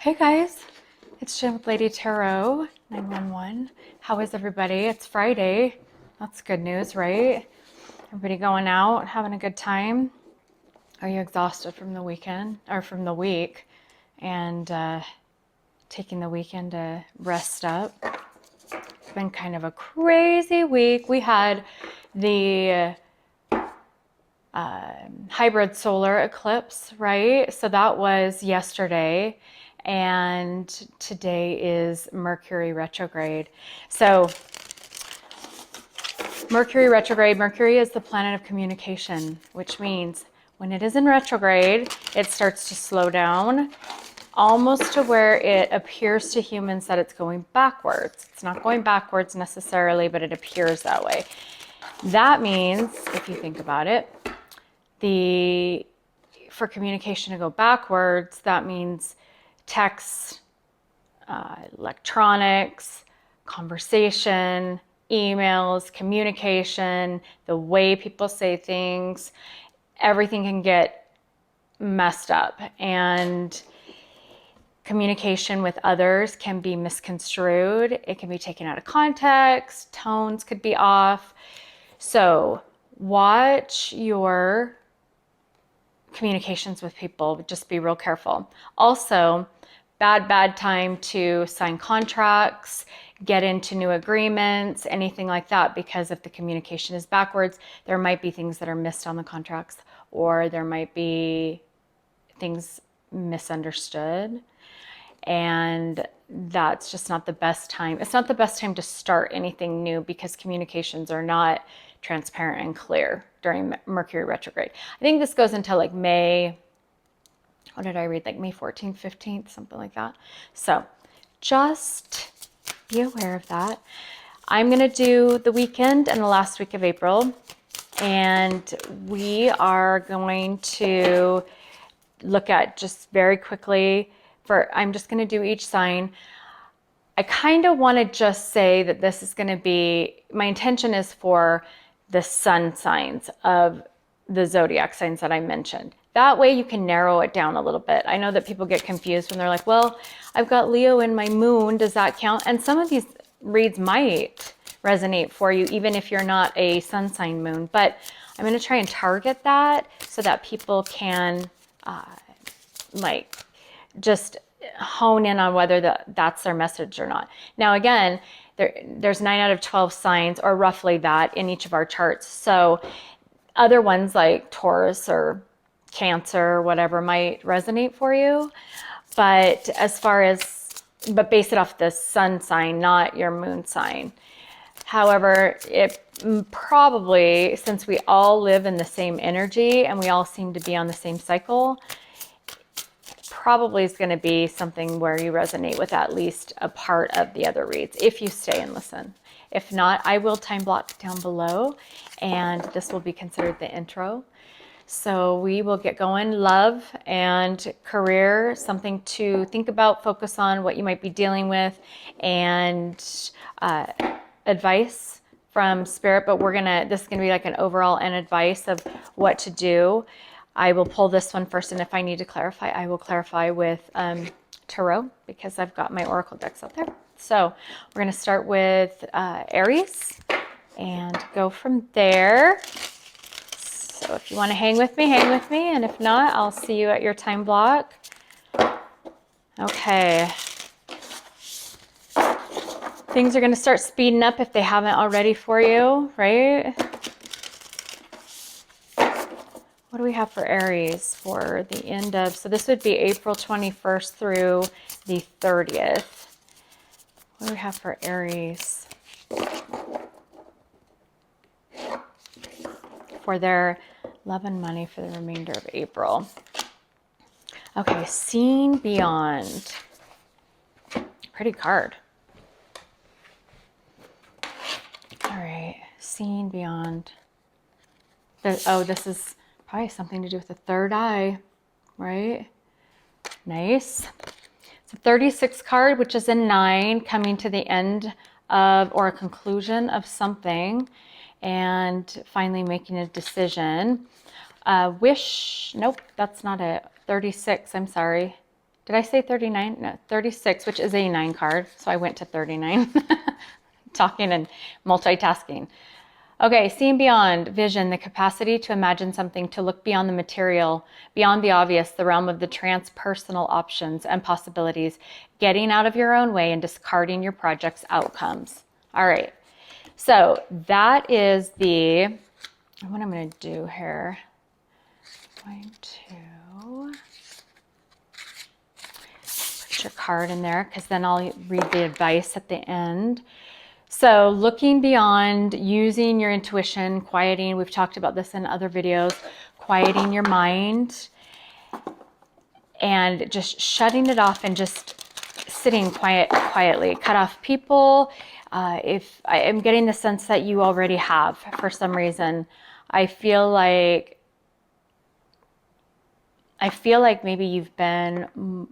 Hey guys, it's Jenn with Lady Tarot 911. How is everybody? It's Friday. That's good news, right? Everybody going out, having a good time? Are you exhausted from the weekend or from the week and taking the weekend to rest up? It's been kind of a crazy week. We had the hybrid solar eclipse, right? So that was yesterday. And today is Mercury retrograde. So Mercury retrograde, Mercury is the planet of communication, which means when it is in retrograde, it starts to slow down almost to where it appears to humans that it's going backwards. It's not going backwards necessarily, but it appears that way. That means, if you think about it, for communication to go backwards, that means text, electronics, conversation, emails, communication, the way people say things, everything can get messed up. And communication with others can be misconstrued. It can be taken out of context. Tones could be off. So watch your communications with people. Just be real careful. Also, bad time to sign contracts, get into new agreements, anything like that, because if the communication is backwards, there might be things that are missed on the contracts, or there might be things misunderstood. And that's just not the best time. It's not the best time to start anything new because communications are not transparent and clear during Mercury retrograde. I think this goes until like May, what did I read? Like May 14th, 15th, something like that. So just be aware of that. I'm going to do the weekend and the last week of April. And we are going to look at just very quickly I'm just going to do each sign. I kind of want to just say that this is going to be, my intention is for the sun signs of the zodiac signs that I mentioned. That way you can narrow it down a little bit. I know that people get confused when they're like, well, I've got Leo in my moon. Does that count? And some of these reads might resonate for you, even if you're not a sun sign moon. But I'm going to try and target that so that people can just hone in on whether that's their message or not. Now, again, there's 9 out of 12 signs, or roughly that, in each of our charts. So other ones like Taurus or Cancer or whatever might resonate for you. But but base it off the sun sign, not your moon sign. However, it probably, since we all live in the same energy and we all seem to be on the same cycle, probably is going to be something where you resonate with at least a part of the other reads if you stay and listen. If not, I will time block down below, and this will be considered the intro. So we will get going. Love and career, something to think about, focus on what you might be dealing with, and advice from spirit. But this is gonna be like an overall and advice of what to do. I will pull this one first, and if I need to clarify, I will clarify with Tarot, because I've got my oracle decks out there. So we're going to start with Aries and go from there. So if you want to hang with me, and if not, I'll see you at your time block. Okay. Things are going to start speeding up if they haven't already for you, right? What do we have for Aries for the end of, so this would be April 21st through the 30th. What do we have for Aries for their love and money for the remainder of April? Okay, Seen Beyond. Pretty card. All right, Seen Beyond. This is probably something to do with the third eye, right? Nice. It's a 36 card, which is a 9, coming to the end of, or a conclusion of something, and finally making a decision. Wish, nope, that's not it. 36, I'm sorry. Did I say 39? No, 36, which is a 9 card. So I went to 39. Talking and multitasking. Okay, seeing beyond, vision, the capacity to imagine something, to look beyond the material, beyond the obvious, the realm of the transpersonal options and possibilities, getting out of your own way and discarding your project's outcomes. All right, so that is what I'm going to do here. I'm going to put your card in there because then I'll read the advice at the end. So looking beyond, using your intuition, quieting, we've talked about this in other videos, quieting your mind and just shutting it off and just sitting quietly. Cut off people. If I am getting the sense that you already have for some reason, I feel like maybe you've been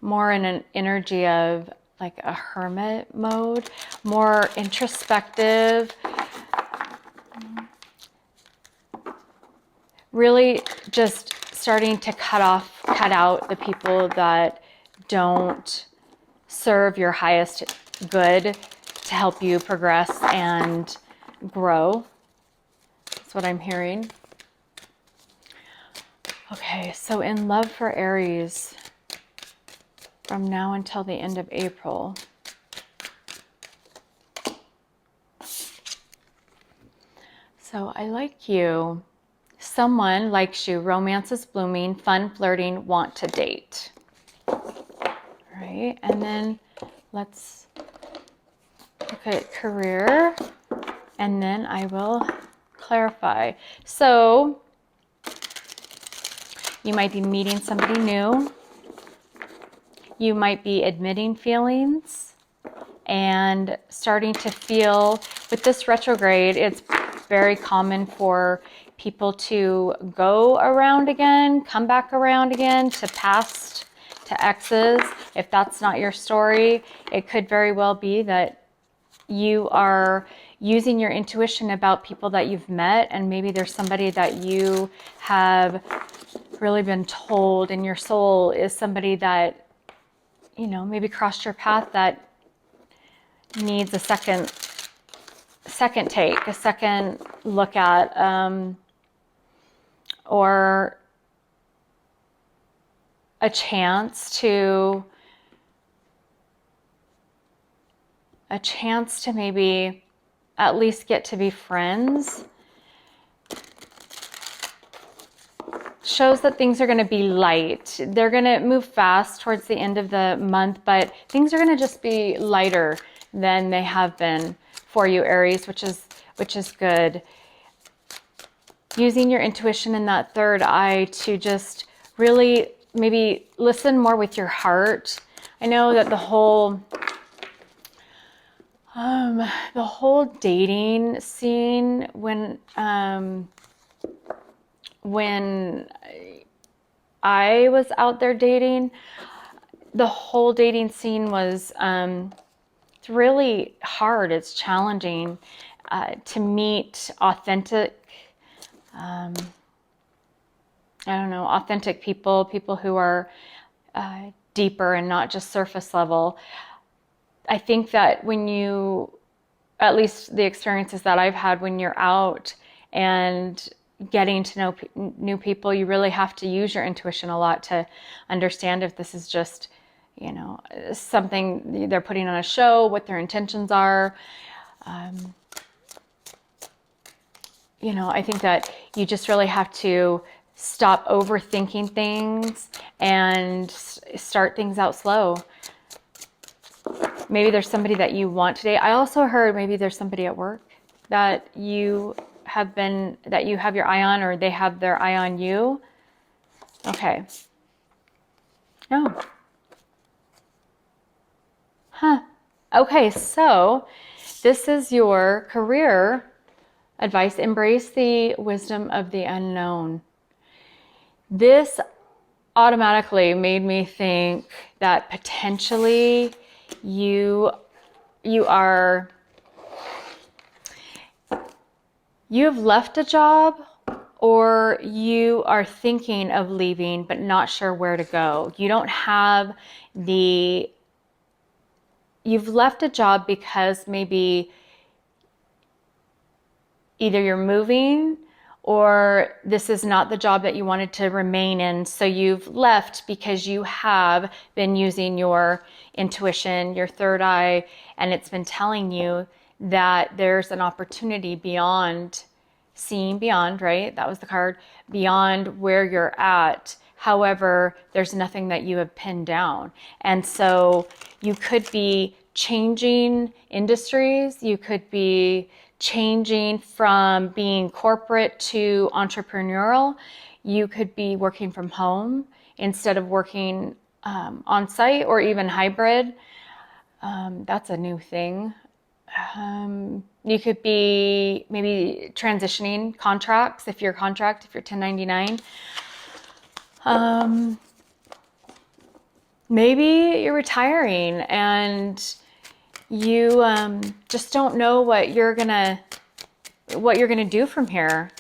more in an energy of like a hermit mode, more introspective, really just starting to cut out the people that don't serve your highest good to help you progress and grow. That's what I'm hearing. Okay, so in love for Aries, from now until the end of April. So I like you. Someone likes you. Romance is blooming. Fun, flirting, want to date. All right, and then let's look at career, and then I will clarify. So you might be meeting somebody new. You might be admitting feelings and starting to feel, with this retrograde, it's very common for people to go around again, come back around again to past, to exes. If that's not your story, it could very well be that you are using your intuition about people that you've met, and maybe there's somebody that you have really been told in your soul is somebody that, you know, maybe crossed your path that needs a second take, a second look at, or a chance to maybe at least get to be friends. Shows that things are going to be light. They're going to move fast towards the end of the month, but things are going to just be lighter than they have been for you, Aries, which is good. Using your intuition in that third eye to just really maybe listen more with your heart. I know that the whole dating scene, when I was out there dating, the whole dating scene was it's really hard. It's challenging to meet authentic, authentic people who are deeper and not just surface level. I think that when you, at least the experiences that I've had, when you're out and getting to know new people, you really have to use your intuition a lot to understand if this is just, you know, something they're putting on a show, what their intentions are. You know, I think that you just really have to stop overthinking things and start things out slow. Maybe there's somebody that you want today. I also heard maybe there's somebody at work that you have your eye on, or they have their eye on you. Okay. Oh. Huh. Okay, so this is your career advice. Embrace the wisdom of the unknown. This automatically made me think that potentially you've left a job, or you are thinking of leaving but not sure where to go. You don't have you've left a job because maybe either you're moving or this is not the job that you wanted to remain in. So you've left because you have been using your intuition, your third eye, and it's been telling you that there's an opportunity beyond, seeing beyond, right? That was the card, beyond where you're at. However, there's nothing that you have pinned down. And so you could be changing industries. You could be changing from being corporate to entrepreneurial. You could be working from home instead of working on site or even hybrid. That's a new thing. You could be maybe transitioning contracts if you're 1099. Maybe you're retiring and you just don't know what you're gonna do from here.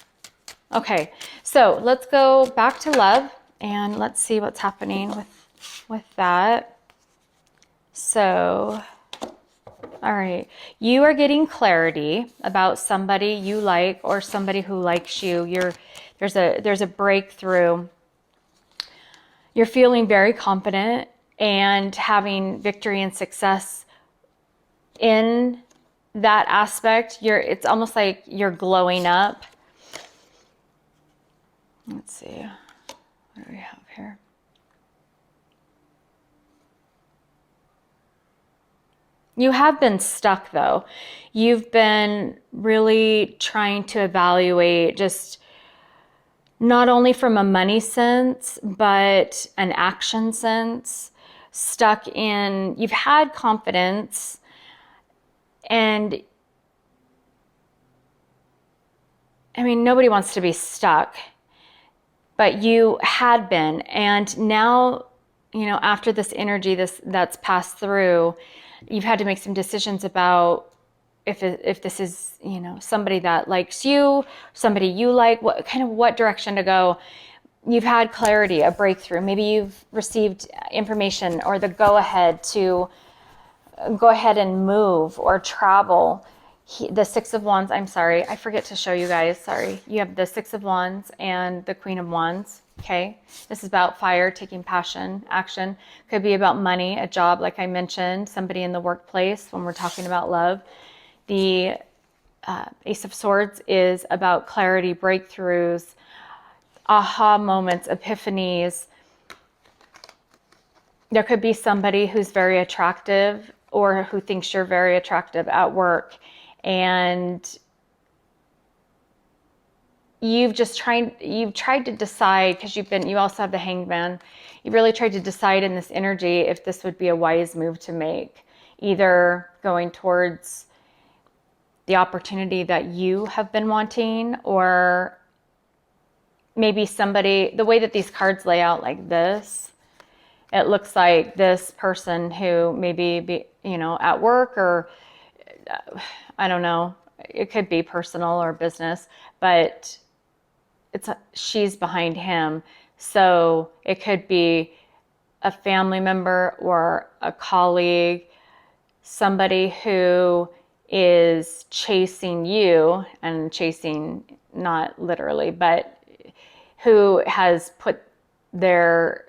Okay, so let's go back to love and let's see what's happening with that. So, all right, you are getting clarity about somebody you like or somebody who likes you. There's a breakthrough. You're feeling very confident and having victory and success in that aspect. It's almost like you're glowing up. Let's see, what do we have here? You have been stuck though. You've been really trying to evaluate, just not only from a money sense, but an action sense. Stuck in, you've had confidence, and I mean, nobody wants to be stuck, but you had been. And now, after this energy that's passed through, you've had to make some decisions about if this is, somebody that likes you, somebody you like, what direction to go. You've had clarity, a breakthrough. Maybe you've received information or the go-ahead to go ahead and move or travel. The Six of Wands, I'm sorry, I forget to show you guys, sorry. You have the Six of Wands and the Queen of Wands, okay? This is about fire, taking action. Could be about money, a job, like I mentioned, somebody in the workplace when we're talking about love. The Ace of Swords is about clarity, breakthroughs, aha moments, epiphanies. There could be somebody who's very attractive or who thinks you're very attractive at work, and you've tried to decide, because you also have the Hanged Man. You really tried to decide in this energy if this would be a wise move to make, either going towards the opportunity that you have been wanting, or maybe somebody, the way that these cards lay out like this, it looks like this person who maybe be, at work, or I don't know, it could be personal or business, but she's behind him. So it could be a family member or a colleague, somebody who is chasing you, and chasing not literally, but who has put their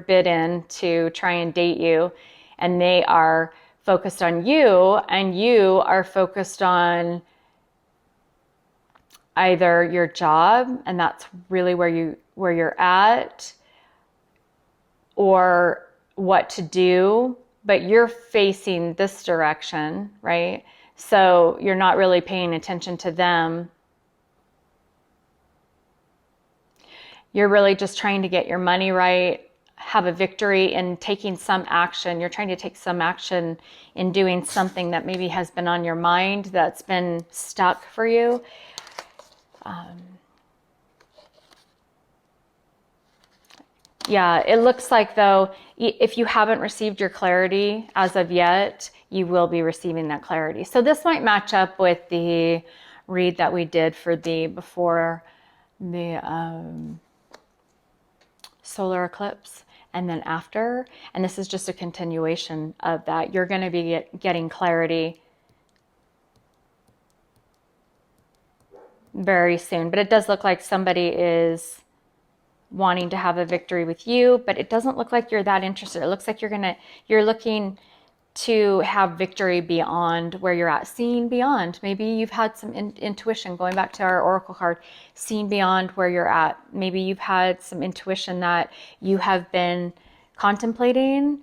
bid in to try and date you, and they are focused on you, and you are focused on either your job, and that's really where you're at, or what to do, but you're facing this direction, right? So you're not really paying attention to them. You're really just trying to get your money right, have a victory in taking some action. You're trying to take some action in doing something that maybe has been on your mind, that's been stuck for you. Yeah, it looks like though, if you haven't received your clarity as of yet, you will be receiving that clarity. So this might match up with the read that we did for the before solar eclipse, and then after, and this is just a continuation of that, you're going to be getting clarity very soon. But it does look like somebody is wanting to have a victory with you, but it doesn't look like you're that interested. It looks like you're looking to have victory beyond where you're at, seeing beyond. Maybe you've had some intuition, going back to our oracle card, seeing beyond where you're at. Maybe you've had some intuition that you have been contemplating,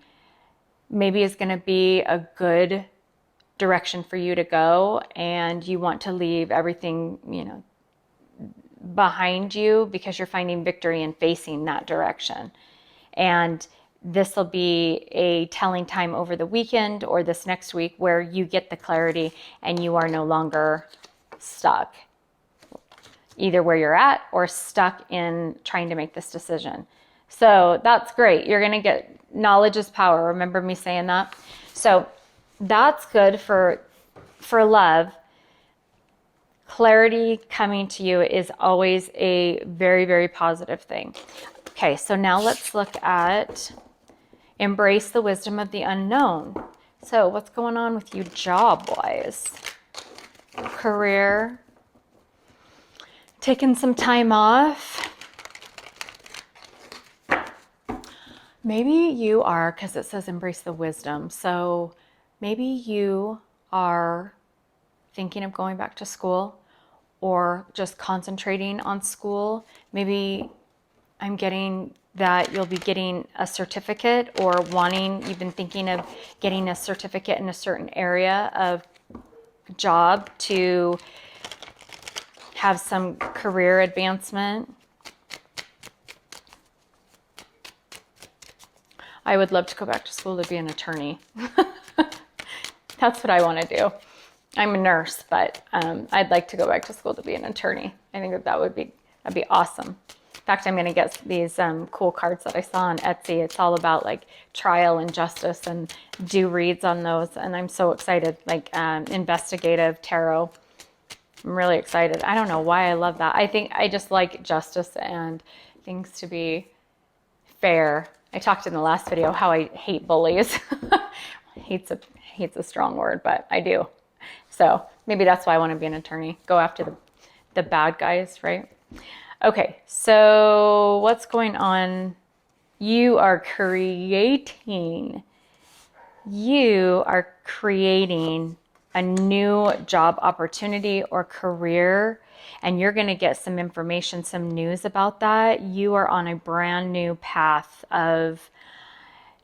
maybe is going to be a good direction for you to go, and you want to leave everything, behind you because you're finding victory in facing that direction. And this will be a telling time over the weekend or this next week where you get the clarity and you are no longer stuck either where you're at or stuck in trying to make this decision. So that's great. You're going to get knowledge is power. Remember me saying that? So that's good for love. Clarity coming to you is always a very, very positive thing. Okay, so now let's look at embrace the wisdom of the unknown. So what's going on with you job-wise? Career. Taking some time off. Maybe you are, because it says embrace the wisdom. So maybe you are thinking of going back to school or just concentrating on school. Maybe I'm getting that you'll be getting a certificate or you've been thinking of getting a certificate in a certain area of job to have some career advancement. I would love to go back to school to be an attorney. That's what I want to do. I'm a nurse, but I'd like to go back to school to be an attorney. I think that'd be awesome. In fact, I'm going to get these cool cards that I saw on Etsy. It's all about like trial and justice, and do reads on those. And I'm so excited, like investigative tarot. I'm really excited. I don't know why I love that. I think I just like justice and things to be fair. I talked in the last video how I hate bullies. Hate's a strong word, but I do. So maybe that's why I want to be an attorney. Go after the bad guys, right? Okay, so what's going on? You are creating a new job opportunity or career, and you're going to get some information, some news about that. You are on a brand new path of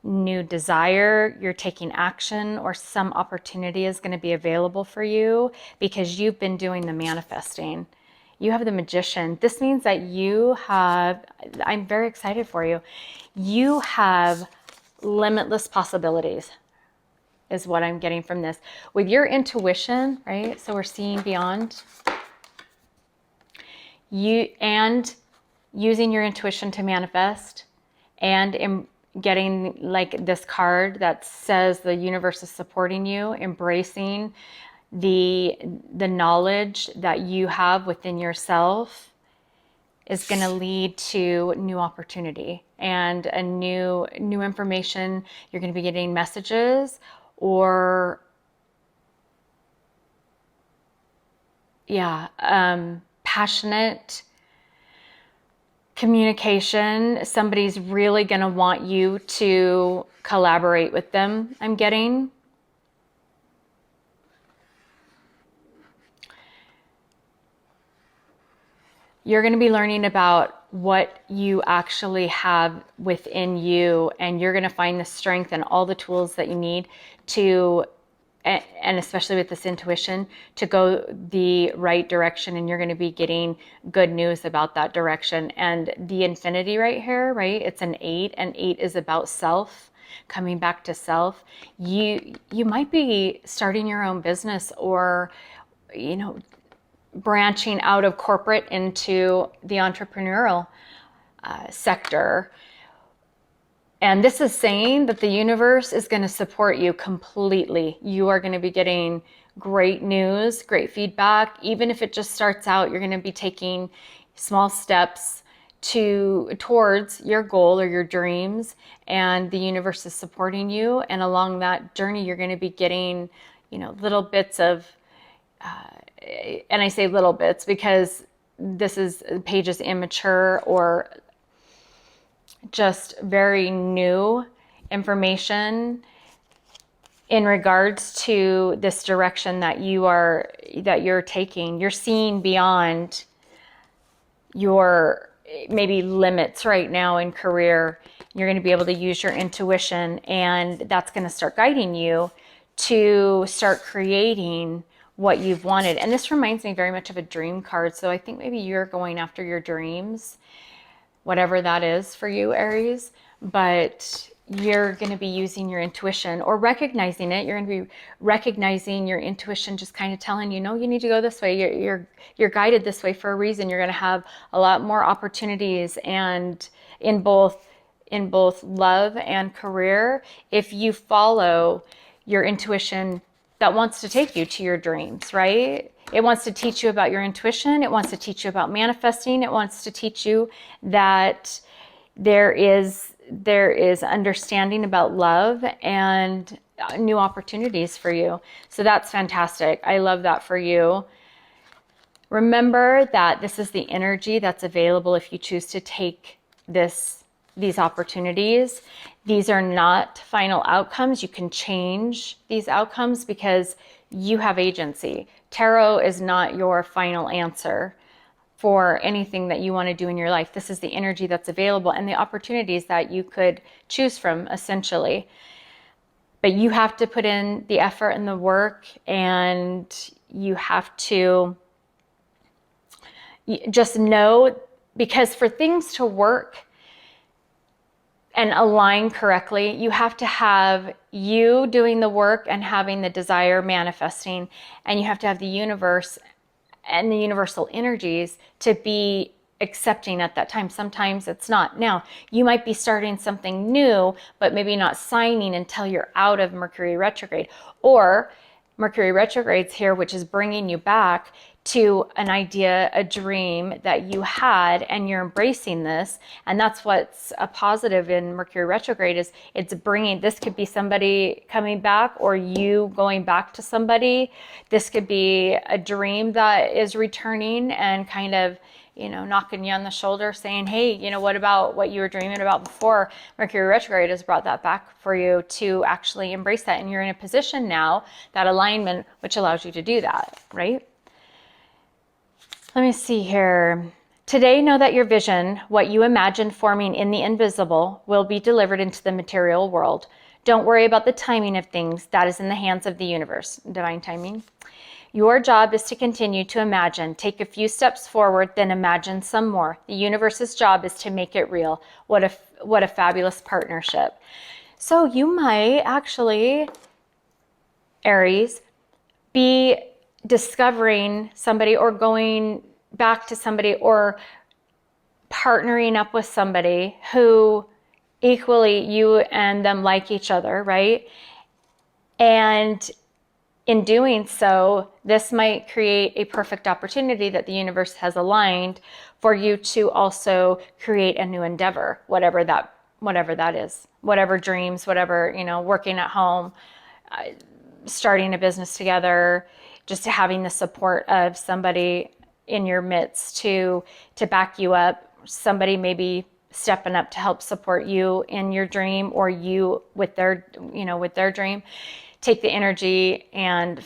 new desire. You're taking action, or some opportunity is going to be available for you because you've been doing the manifesting. You have the Magician. This means that I'm very excited for you. You have limitless possibilities is what I'm getting from this. With your intuition, right? So we're seeing beyond. And using your intuition to manifest, and getting like this card that says the universe is supporting you, embracing the knowledge that you have within yourself is going to lead to new opportunity and a new information. You're going to be getting messages or passionate communication. Somebody's really going to want you to collaborate with them, I'm getting. You're going to be learning about what you actually have within you, and you're going to find the strength and all the tools that you need to, and especially with this intuition, to go the right direction. And you're going to be getting good news about that direction. And the infinity right here, right? It's an 8, and 8 is about self, coming back to self. You might be starting your own business, or, branching out of corporate into the entrepreneurial sector. And this is saying that the universe is going to support you completely. You are going to be getting great news, great feedback. Even if it just starts out, you're going to be taking small steps towards your goal or your dreams, and the universe is supporting you. And along that journey, you're going to be getting, little bits of, and I say little bits because this page is immature or just very new information in regards to this direction that you're taking. You're seeing beyond your maybe limits right now in career. You're going to be able to use your intuition, and that's going to start guiding you to start creating what you've wanted. And this reminds me very much of a dream card. So I think maybe you're going after your dreams, whatever that is for you, Aries, but you're going to be using your intuition or recognizing it. You're going to be recognizing your intuition, just kind of telling you, no, you need to go this way. You're guided this way for a reason. You're going to have a lot more opportunities, and in both love and career, if you follow your intuition that wants to take you to your dreams, right? It wants to teach you about your intuition. It wants to teach you about manifesting. It wants to teach you that there is understanding about love and new opportunities for you. So that's fantastic. I love that for you. Remember that this is the energy that's available if you choose to take these opportunities. These are not final outcomes. You can change these outcomes because you have agency. Tarot is not your final answer for anything that you want to do in your life. This is the energy that's available and the opportunities that you could choose from, essentially. But you have to put in the effort and the work, and you have to just know, because for things to work and align correctly, you have to have you doing the work and having the desire manifesting, and you have to have the universe and the universal energies to be accepting at that time. Sometimes it's not. Now, you might be starting something new, but maybe not signing until you're out of Mercury retrograde, or Mercury retrograde's here, which is bringing you back to an idea, a dream that you had, and you're embracing this. And that's what's a positive in Mercury retrograde, is it's bringing, this could be somebody coming back or you going back to somebody. This could be a dream that is returning and kind of, knocking you on the shoulder saying, hey, what about what you were dreaming about before? Mercury retrograde has brought that back for you to actually embrace that. And you're in a position now, that alignment, which allows you to do that, right? Let me see here. Today, know that your vision, what you imagine forming in the invisible, will be delivered into the material world. Don't worry about the timing of things. That is in the hands of the universe. Divine timing. Your job is to continue to imagine. Take a few steps forward, then imagine some more. The universe's job is to make it real. What a fabulous partnership. So you might actually, Aries, be discovering somebody or going back to somebody or partnering up with somebody who equally you and them like each other, right? And in doing so, this might create a perfect opportunity that the universe has aligned for you to also create a new endeavor, whatever that is, whatever dreams, whatever, working at home, starting a business together, just having the support of somebody in your midst to back you up, somebody maybe stepping up to help support you in your dream, or you with their dream. Take the energy and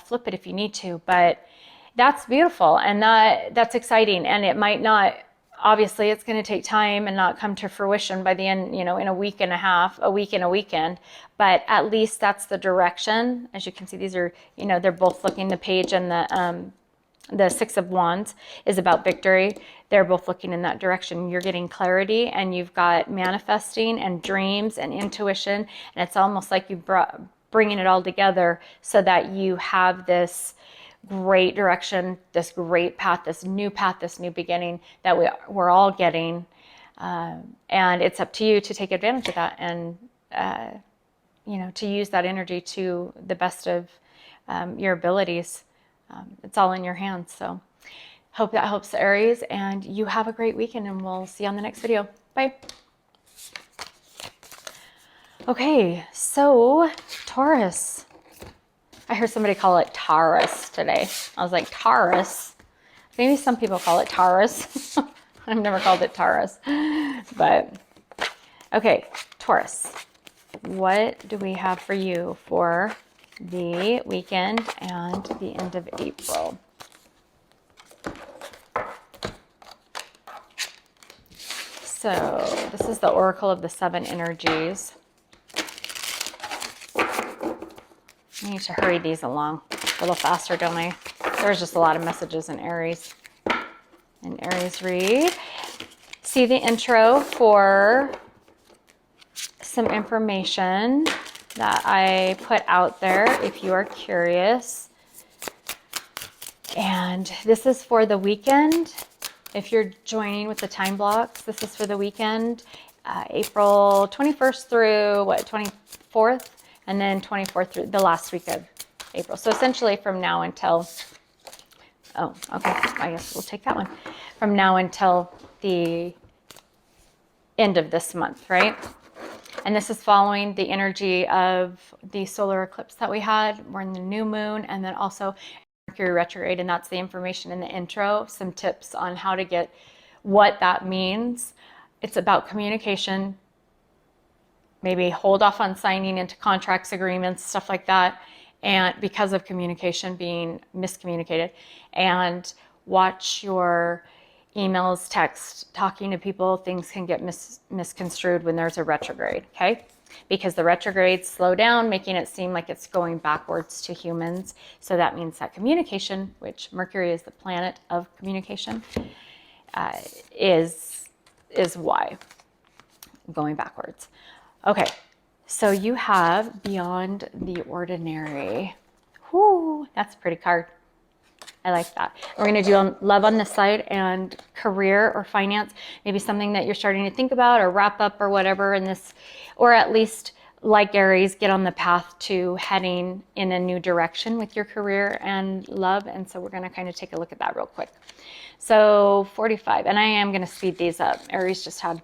flip it if you need to, but that's beautiful, and that's exciting. And it might not, obviously it's going to take time and not come to fruition by the end, in a week and a half, a week and a weekend, but at least that's the direction. As you can see, these are, they're both looking, the page and the Six of Wands is about victory. They're both looking in that direction. You're getting clarity, and you've got manifesting and dreams and intuition, and it's almost like you bringing it all together so that you have this great direction, this great path, this new beginning that we're all getting. And it's up to you to take advantage of that and, to use that energy to the best of your abilities. It's all in your hands. So Hope that helps, Aries, and you have a great weekend, and we'll see you on the next video. Bye. Okay, so Taurus. I heard somebody call it Taurus today. I was like, Taurus? Maybe some people call it Taurus. I've never called it Taurus. But, okay, Taurus. What do we have for you for the weekend and the end of April? So, this is the Oracle of the Seven Energies. I need to hurry these along a little faster, don't I? There's just a lot of messages in Aries. In Aries read. See the intro for some information that I put out there if you are curious. And this is for the weekend. If you're joining with the time blocks, this is for the weekend, April 21st through, 24th? And then 24th through the last week of April. So essentially from now until, oh, okay, I guess we'll take that one. From now until the end of this month, right? And this is following the energy of the solar eclipse that we had. We're in the new moon, and then also Mercury retrograde, and that's the information in the intro, some tips on how to get what that means. It's about communication. Maybe hold off on signing into contracts, agreements, stuff like that, and because of communication being miscommunicated. And watch your emails, text, talking to people. Things can get misconstrued when there's a retrograde, okay? Because the retrogrades slow down, making it seem like it's going backwards to humans. So that means that communication, which Mercury is the planet of communication, is why going backwards. Okay, so you have Beyond the Ordinary. Whoo, that's a pretty card. I like that. We're going to do love on this side and career or finance. Maybe something that you're starting to think about or wrap up or whatever in this, or at least like Aries, get on the path to heading in a new direction with your career and love. And so we're going to kind of take a look at that real quick. So 45, and I am going to speed these up. Aries just had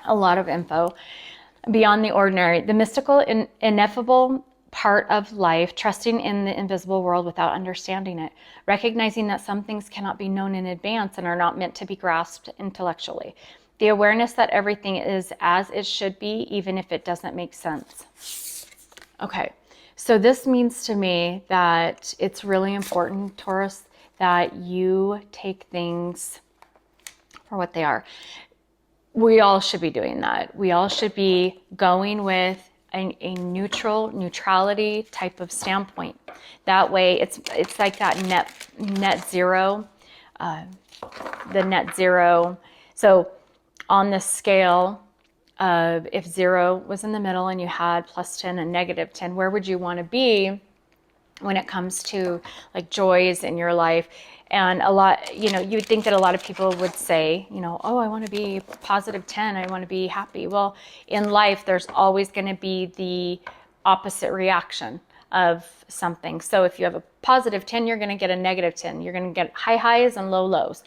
a lot of info. Beyond the ordinary, the mystical, ineffable part of life, trusting in the invisible world without understanding it, recognizing that some things cannot be known in advance and are not meant to be grasped intellectually. The awareness that everything is as it should be, even if it doesn't make sense. Okay, so this means to me that it's really important, Taurus, that you take things for what they are. We all should be doing that. We all should be going with a neutrality type of standpoint. That way, it's like that net zero, the net zero. So on the scale of if 0 was in the middle and you had +10 and -10, where would you want to be when it comes to like joys in your life? And a lot, you'd think that a lot of people would say, oh, I want to be +10. I want to be happy. Well, in life, there's always going to be the opposite reaction of something. So if you have a +10, you're going to get a -10. You're going to get high highs and low lows.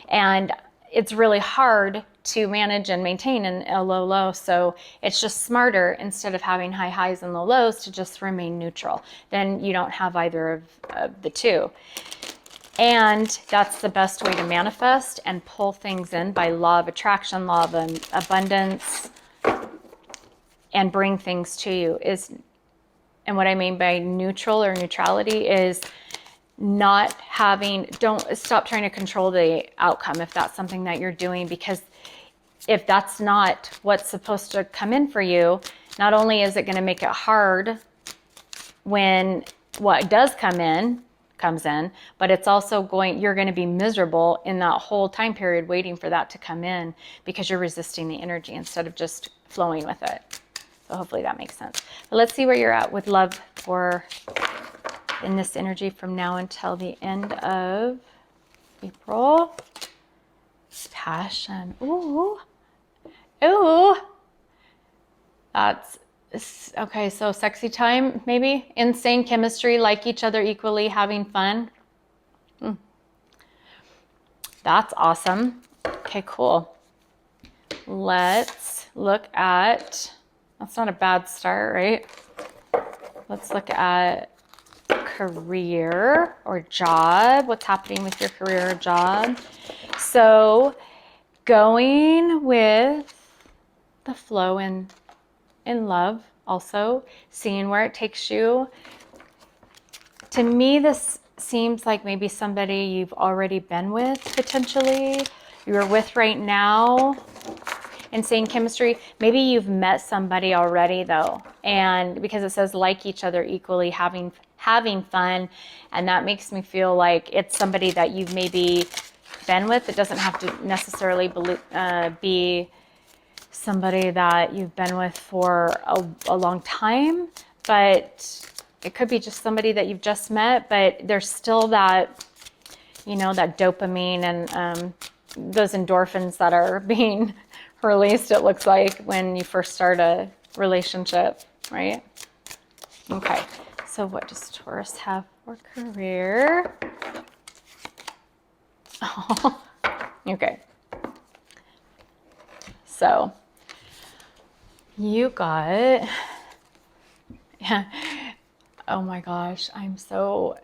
And it's really hard to manage and maintain a low low. So it's just smarter, instead of having high highs and low lows, to just remain neutral. Then you don't have either of the two. And that's the best way to manifest and pull things in by law of attraction, law of abundance, and bring things to you. And what I mean by neutral or neutrality is don't stop trying to control the outcome if that's something that you're doing, because if that's not what's supposed to come in for you, not only is it going to make it hard when what does comes in, but it's also you're going to be miserable in that whole time period waiting for that to come in, because you're resisting the energy instead of just flowing with it. So hopefully that makes sense. But let's see where you're at with love in this energy from now until the end of April. Passion. Ooh. That's okay. So sexy time, maybe insane chemistry, like each other equally, having fun. That's awesome. Okay, cool. Let's look at, that's not a bad start, right? Let's look at career or job. What's happening with your career or job? So going with the flow in love, also seeing where it takes you. To me, this seems like maybe somebody you've already been with, potentially. You're with right now. Insane chemistry. Maybe you've met somebody already though, and because it says like each other equally, having fun, and that makes me feel like it's somebody that you've maybe been with. It doesn't have to necessarily be somebody that you've been with for a long time, but it could be just somebody that you've just met, but there's still that, you know, that dopamine and those endorphins that are being released, it looks like, when you first start a relationship, right? Okay, so what does Taurus have for career? Oh, okay. So you got, oh my gosh, I'm so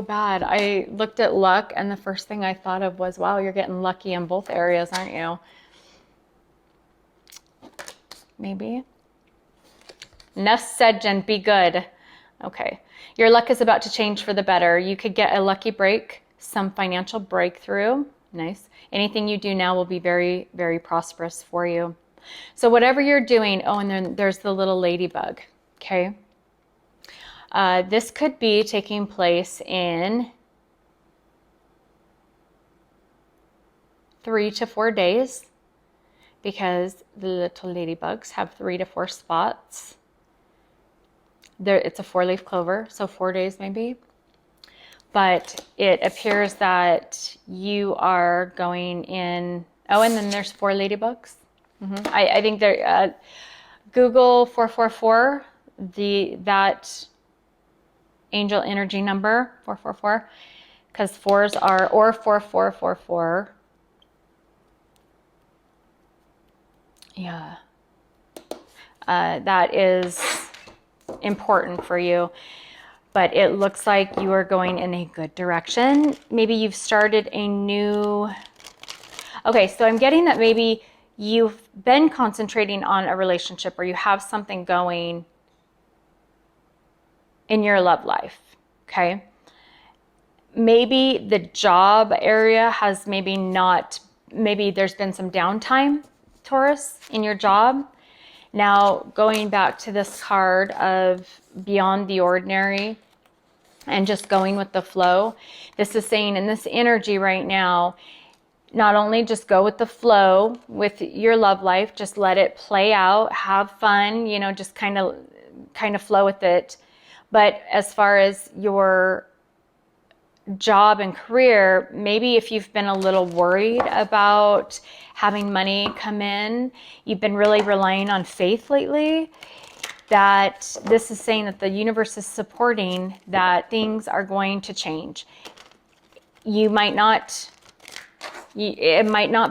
bad. I looked at luck and the first thing I thought of was, wow, you're getting lucky in both areas, aren't you? Maybe. Enough said, Jen, be good. Okay. Your luck is about to change for the better. You could get a lucky break, some financial breakthrough. Nice. Anything you do now will be very, very prosperous for you. So whatever you're doing, oh, and then there's the little ladybug. Okay. This could be taking place in 3 to 4 days, because the little ladybugs have 3 to 4 spots. It's a 4-leaf clover, so 4 days maybe. But it appears that you are going in, oh, and then there's 4 ladybugs. I think there, Google 444, that angel energy number, 444, because 4s are, or 4444. Yeah, that is important for you, but it looks like you are going in a good direction. Maybe you've started a new, okay, so I'm getting that maybe you've been concentrating on a relationship, or you have something going in your love life, okay? Maybe the job area has maybe there's been some downtime, Taurus, in your job. Now, going back to this card of beyond the ordinary and just going with the flow, this is saying in this energy right now, not only just go with the flow with your love life, just let it play out, have fun, you know, just kind of flow with it. But as far as your job and career, maybe if you've been a little worried about having money come in, you've been really relying on faith lately, that this is saying that the universe is supporting that things are going to change. It might not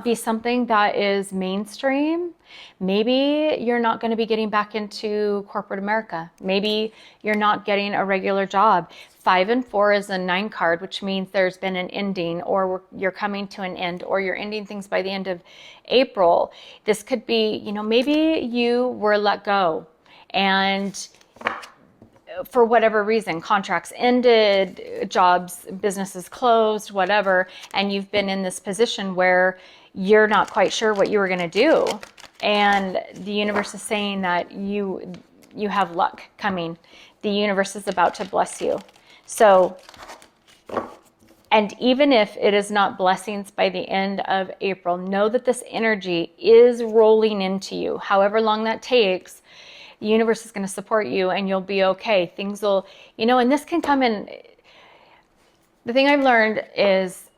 be something that is mainstream. Maybe you're not going to be getting back into corporate America. Maybe you're not getting a regular job. 5 and 4 is a 9 card, which means there's been an ending, or you're coming to an end, or you're ending things by the end of April. This could be, you know, maybe you were let go, and for whatever reason, contracts ended, jobs, businesses closed, whatever, and you've been in this position where you're not quite sure what you were going to do. And the universe is saying that you have luck coming. The universe is about to bless you. So, and even if it is not blessings by the end of April, know that this energy is rolling into you. However long that takes, the universe is going to support you and you'll be okay. Things will, you know, and this can come in. The thing I've learned is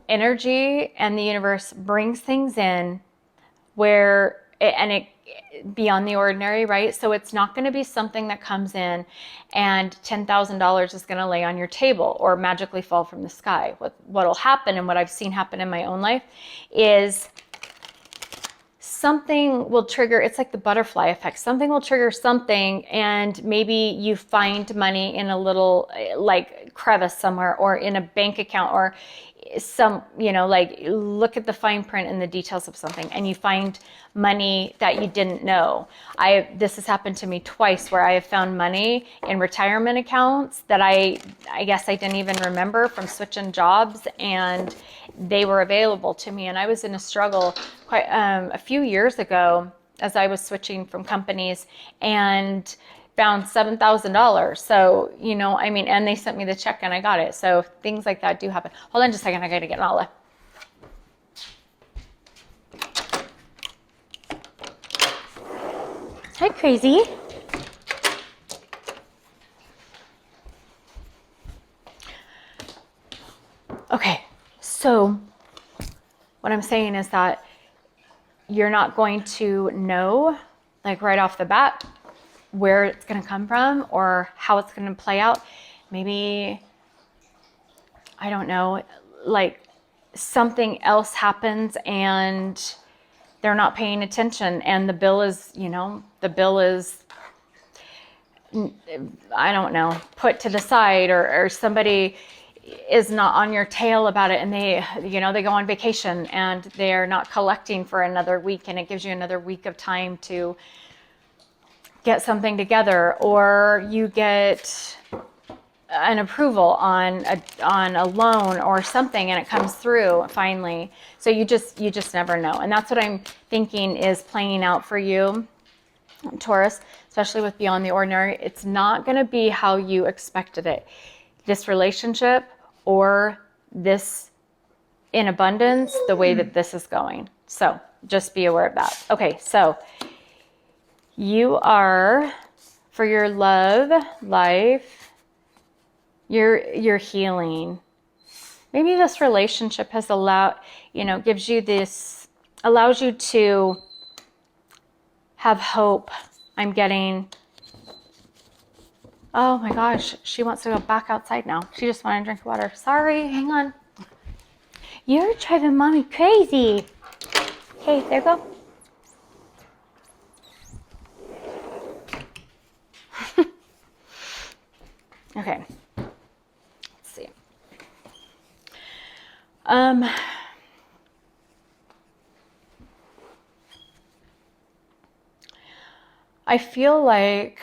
energy and the universe brings things in where, and beyond the ordinary, right? So it's not going to be something that comes in and $10,000 is going to lay on your table or magically fall from the sky. What'll happen, and what I've seen happen in my own life, is something will trigger. It's like the butterfly effect. Something will trigger something, and maybe you find money in a little like crevice somewhere, or in a bank account, or some, you know, like look at the fine print and the details of something, and you find money that you didn't know. This has happened to me twice, where I have found money in retirement accounts that I guess I didn't even remember from switching jobs, and they were available to me. And I was in a struggle quite a few years ago as I was switching from companies, and found $7,000. So, you know, I mean, and they sent me the check and I got it. So things like that do happen. Hold on just a second. I got to get an olive. Hi, crazy. Okay. So what I'm saying is that you're not going to know, like right off the bat, where it's going to come from or how it's going to play out. Maybe, I don't know, like something else happens and they're not paying attention, and the bill is, you know, I don't know, put to the side, or somebody is not on your tail about it, and they, you know, they go on vacation and they're not collecting for another week, and it gives you another week of time to get something together, or you get an approval on a loan or something, and it comes through finally. So you just never know. And that's what I'm thinking is playing out for you, Taurus, especially with Beyond the Ordinary. It's not going to be how you expected it. This relationship or this in abundance, the way that this is going. So just be aware of that. Okay, so you are, for your love life, you're healing. Maybe this relationship has gives you this, allows you to have hope. I'm getting, oh my gosh, she wants to go back outside now. She just wanted to drink water. Sorry, hang on. You're driving mommy crazy. Okay, there you go. Okay, let's see. I feel like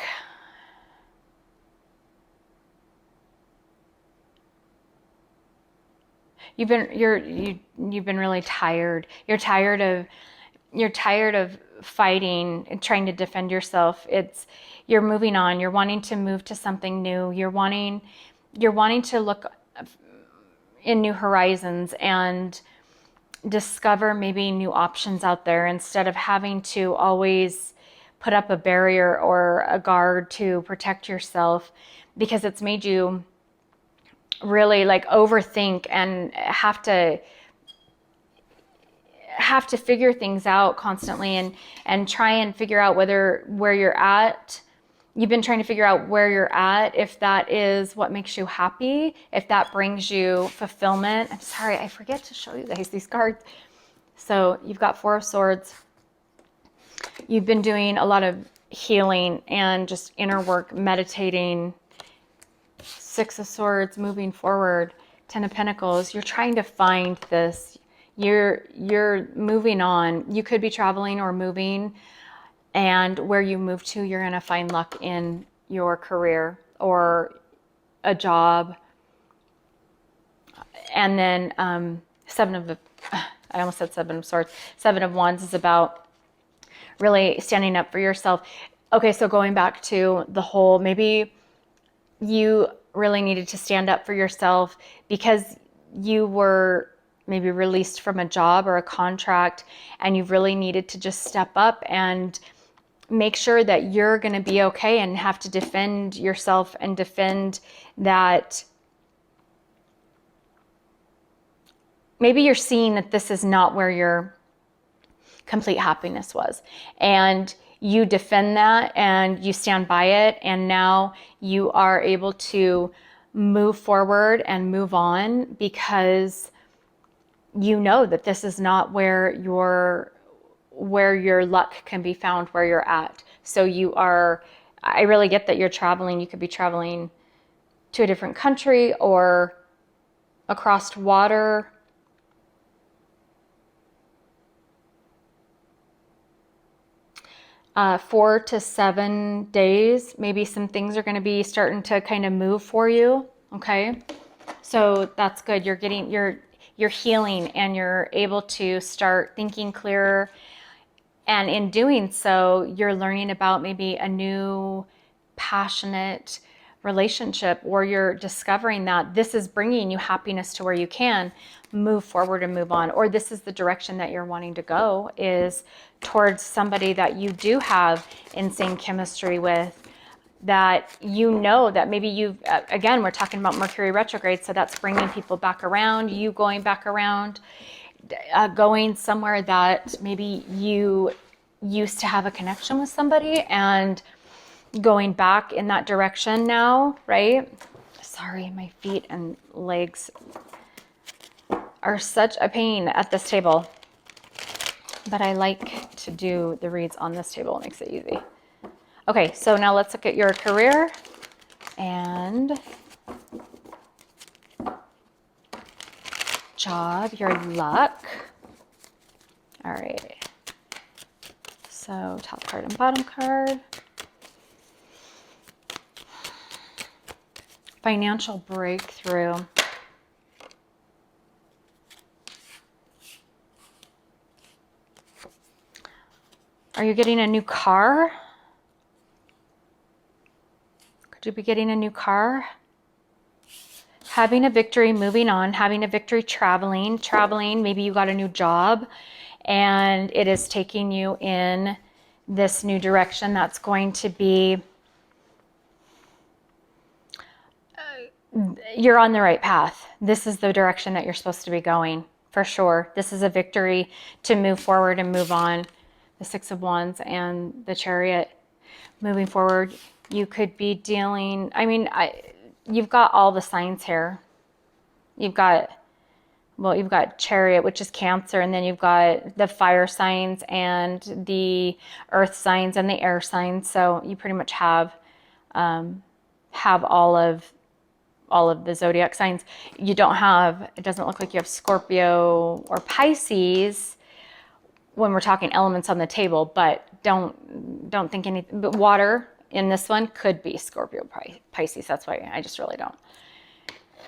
you've been really tired. You're tired of fighting and trying to defend yourself. You're moving on. You're wanting to move to something new. You're wanting to look in new horizons and discover maybe new options out there, instead of having to always put up a barrier or a guard to protect yourself, because it's made you really like overthink and have to figure things out constantly, and try and figure out where you're at. You've been trying to figure out where you're at, if that is what makes you happy, if that brings you fulfillment. I'm sorry, I forget to show you guys these cards. So you've got Four of Swords. You've been doing a lot of healing and just inner work, meditating. Six of Swords, moving forward. Ten of Pentacles. You're trying to find this. You're moving on. You could be traveling or moving, and where you move to, you're going to find luck in your career or a job. And then I almost said Seven of Swords. Seven of Wands is about really standing up for yourself. Okay, so going back to the whole, maybe you really needed to stand up for yourself because you were maybe released from a job or a contract, and you really needed to just step up and make sure that you're going to be okay, and have to defend yourself and defend that. Maybe you're seeing that this is not where you're complete happiness was. And you defend that and you stand by it. And now you are able to move forward and move on because you know that this is not where your luck can be found, where you're at. So I really get that you're traveling. You could be traveling to a different country or across water. 4 to 7 days, maybe some things are going to be starting to kind of move for you. Okay. So that's good. You're healing and you're able to start thinking clearer. And in doing so, you're learning about maybe a new passionate relationship, or you're discovering that this is bringing you happiness to where you can move forward and move on, or this is the direction that you're wanting to go, is towards somebody that you do have insane chemistry with, that you know that maybe you've, again, we're talking about Mercury retrograde, so that's bringing people back around, you going back around, going somewhere that maybe you used to have a connection with somebody and going back in that direction now, right? Sorry, my feet and legs are such a pain at this table, but I like to do the reads on this table. It makes it easy. Okay, so now let's look at your career and job, your luck. All right. So top card and bottom card. Financial breakthrough. Are you getting a new car? Could you be getting a new car? Having a victory, moving on, having a victory, traveling, maybe you got a new job and it is taking you in this new direction that's going to be, you're on the right path. This is the direction that you're supposed to be going, for sure. This is a victory to move forward and move on. The Six of Wands and the Chariot. Moving forward, you could be dealing, you've got all the signs here. You've got Chariot, which is Cancer, and then you've got the fire signs and the earth signs and the air signs. So you pretty much have all of the zodiac signs. You don't have, it doesn't look like you have Scorpio or Pisces when we're talking elements on the table, but don't think anything, but water in this one could be Scorpio, Pisces. That's why I just really don't.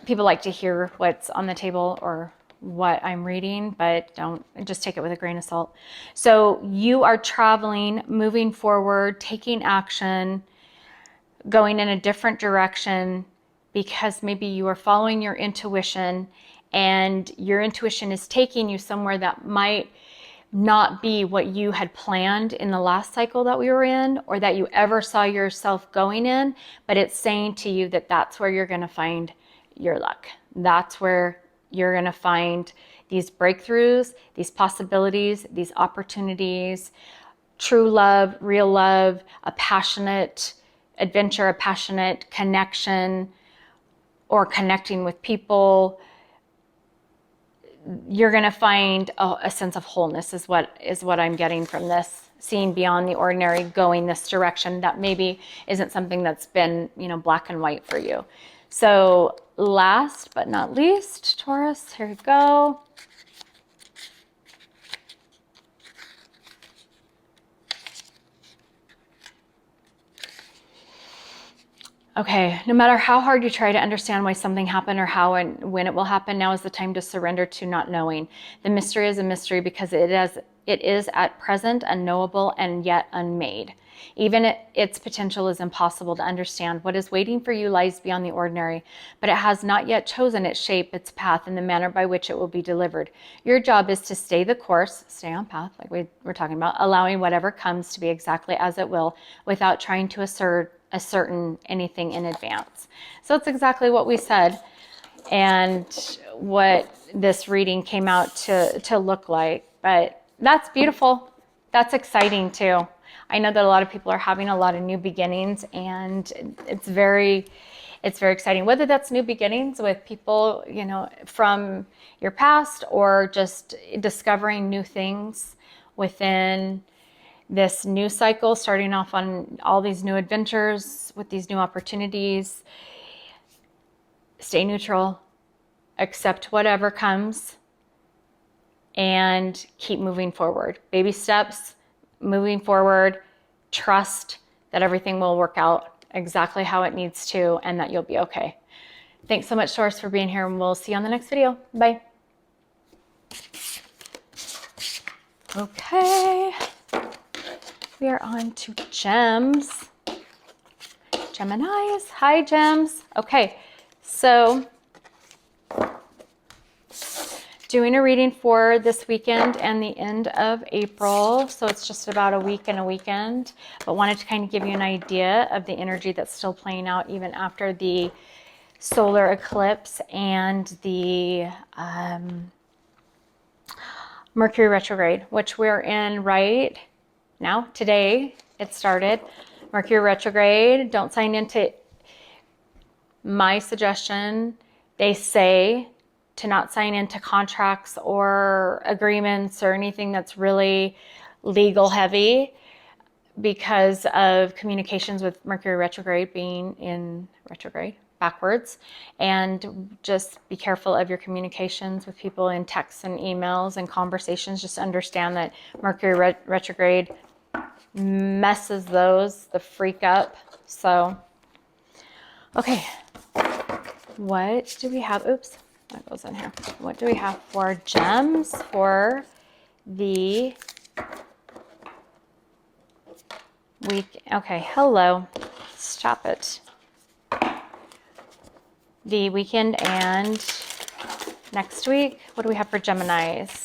People like to hear what's on the table or what I'm reading, but don't, just take it with a grain of salt. So you are traveling, moving forward, taking action, going in a different direction because maybe you are following your intuition and your intuition is taking you somewhere that might not be what you had planned in the last cycle that we were in, or that you ever saw yourself going in, but it's saying to you that that's where you're going to find your luck. That's where you're going to find these breakthroughs, these possibilities, these opportunities, true love, real love, a passionate adventure, a passionate connection, or connecting with people. You're going to find a sense of wholeness is what I'm getting from this, seeing beyond the ordinary, going this direction that maybe isn't something that's been, black and white for you. So last but not least, Taurus, here you go. Okay, no matter how hard you try to understand why something happened or how and when it will happen, now is the time to surrender to not knowing. The mystery is a mystery because it is at present unknowable and yet unmade. Even its potential is impossible to understand. What is waiting for you lies beyond the ordinary, but it has not yet chosen its shape, its path, and the manner by which it will be delivered. Your job is to stay the course, stay on path, like we were talking about, allowing whatever comes to be exactly as it will without trying to ascertain anything in advance. So it's exactly what we said and what this reading came out to look like. But That's beautiful. That's exciting too. I know that a lot of people are having a lot of new beginnings, and it's very exciting. Whether that's new beginnings with people, you know, from your past, or just discovering new things within this new cycle, starting off on all these new adventures with these new opportunities. Stay neutral, accept whatever comes, and keep moving forward. Baby steps, moving forward. Trust that everything will work out exactly how it needs to, and that you'll be okay. Thanks so much, Taurus, for being here, and we'll see you on the next video. Bye. Okay, we are on to gems. Geminis. Hi, gems. Okay, so doing a reading for this weekend and the end of April. So it's just about a week and a weekend, but wanted to kind of give you an idea of the energy that's still playing out even after the solar eclipse and the Mercury retrograde, which we're in right now. Today it started. Mercury retrograde. Don't sign into my suggestion. They say to not sign into contracts or agreements or anything that's really legal heavy because of communications with Mercury retrograde being in retrograde backwards. And just be careful of your communications with people in texts and emails and conversations. Just understand that Mercury retrograde messes those the freak up. So, okay, what do we have? Oops. That goes in here. What do we have for gems for the week? Okay, hello. Stop it. The weekend and next week. What do we have for Geminis?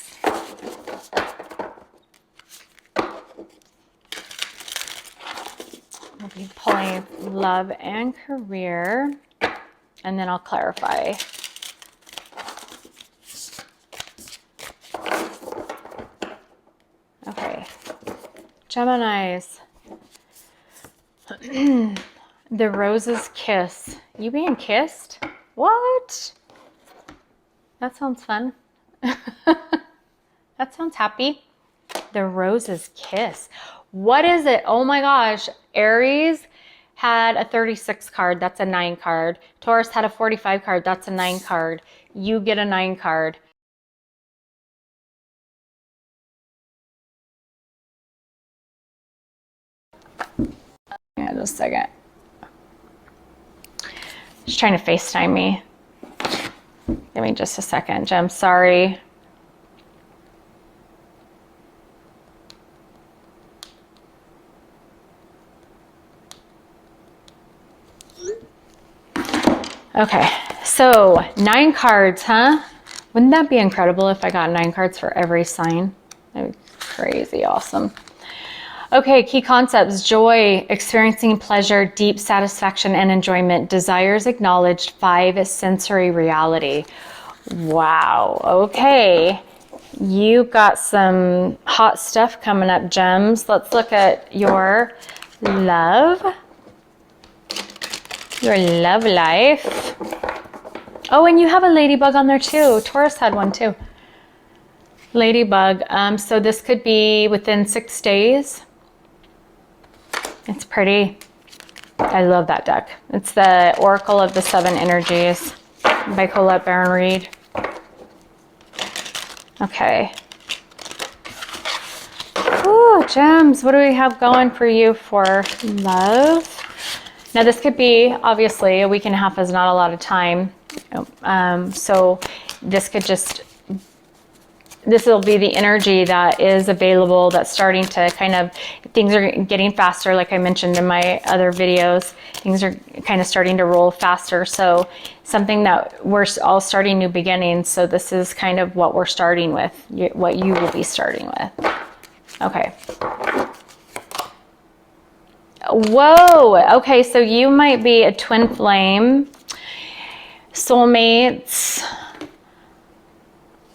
We'll be pulling love and career, and then I'll clarify. Okay, Geminis. The rose's kiss. You being kissed? What? That sounds fun. That sounds happy. The rose's kiss. What is it? Oh my gosh. Aries had a 36 card. That's a 9 card. Taurus had a 45 card. That's a 9 card. You get a 9 card. Yeah, just a second. She's trying to FaceTime me. Give me just a second, Jem. Sorry. Okay, so 9 cards, huh? Wouldn't that be incredible if I got 9 cards for every sign? That'd be crazy awesome. Okay, key concepts: joy, experiencing pleasure, deep satisfaction and enjoyment, desires acknowledged, 5 sensory reality. Wow, okay. You got some hot stuff coming up, gems. Let's look at your love life. Oh, and you have a ladybug on there too. Taurus had one too. Ladybug. So this could be within 6 days. It's pretty. I love that deck. It's the Oracle of the 7 Energies by Colette Baron Reed. Okay. Ooh, gems. What do we have going for you for love? Now this could be, obviously, a week and a half is not a lot of time. So this could just, this will be the energy that is available, that's starting to kind of, things are getting faster. Like I mentioned in my other videos, things are kind of starting to roll faster. So something that we're all starting new beginnings. So this is kind of what we're starting with, what you will be starting with. Okay. Whoa. Okay. So you might be a twin flame, soulmates.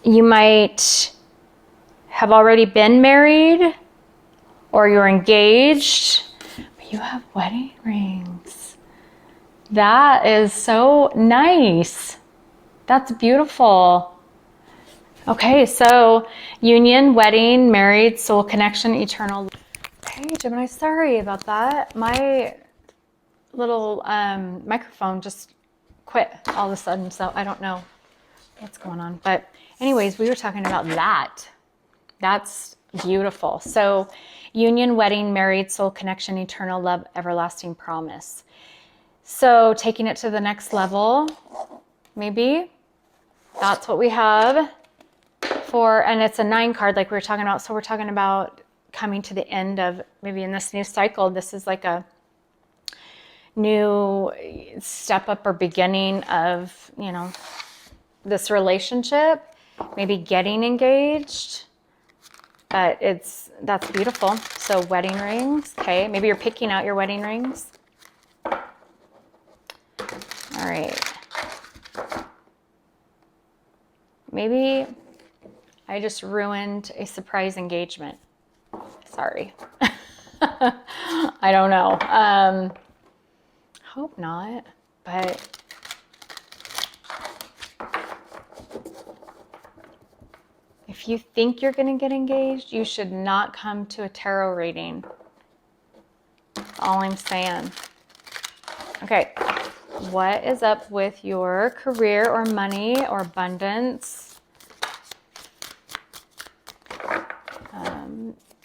You might have already been married or you're engaged, but you have wedding rings. That is so nice. That's beautiful. Okay, so union, wedding, married, soul connection, eternal. Okay, Gemini, sorry about that. My little microphone just quit all of a sudden, so I don't know what's going on. But anyways, we were talking about that. That's beautiful. So union, wedding, married, soul connection, eternal love, everlasting promise. So taking it to the next level, maybe that's what we have for, and it's a 9 card like we were talking about. So we're talking about coming to the end of, maybe in this new cycle, this is like a new step up or beginning of, you know, this relationship, maybe getting engaged. But that's beautiful. So wedding rings, okay. Maybe you're picking out your wedding rings. All right. Maybe I just ruined a surprise engagement. Sorry. I don't know. Hope not, but if you think you're going to get engaged, you should not come to a tarot reading. All I'm saying. Okay. What is up with your career or money or abundance?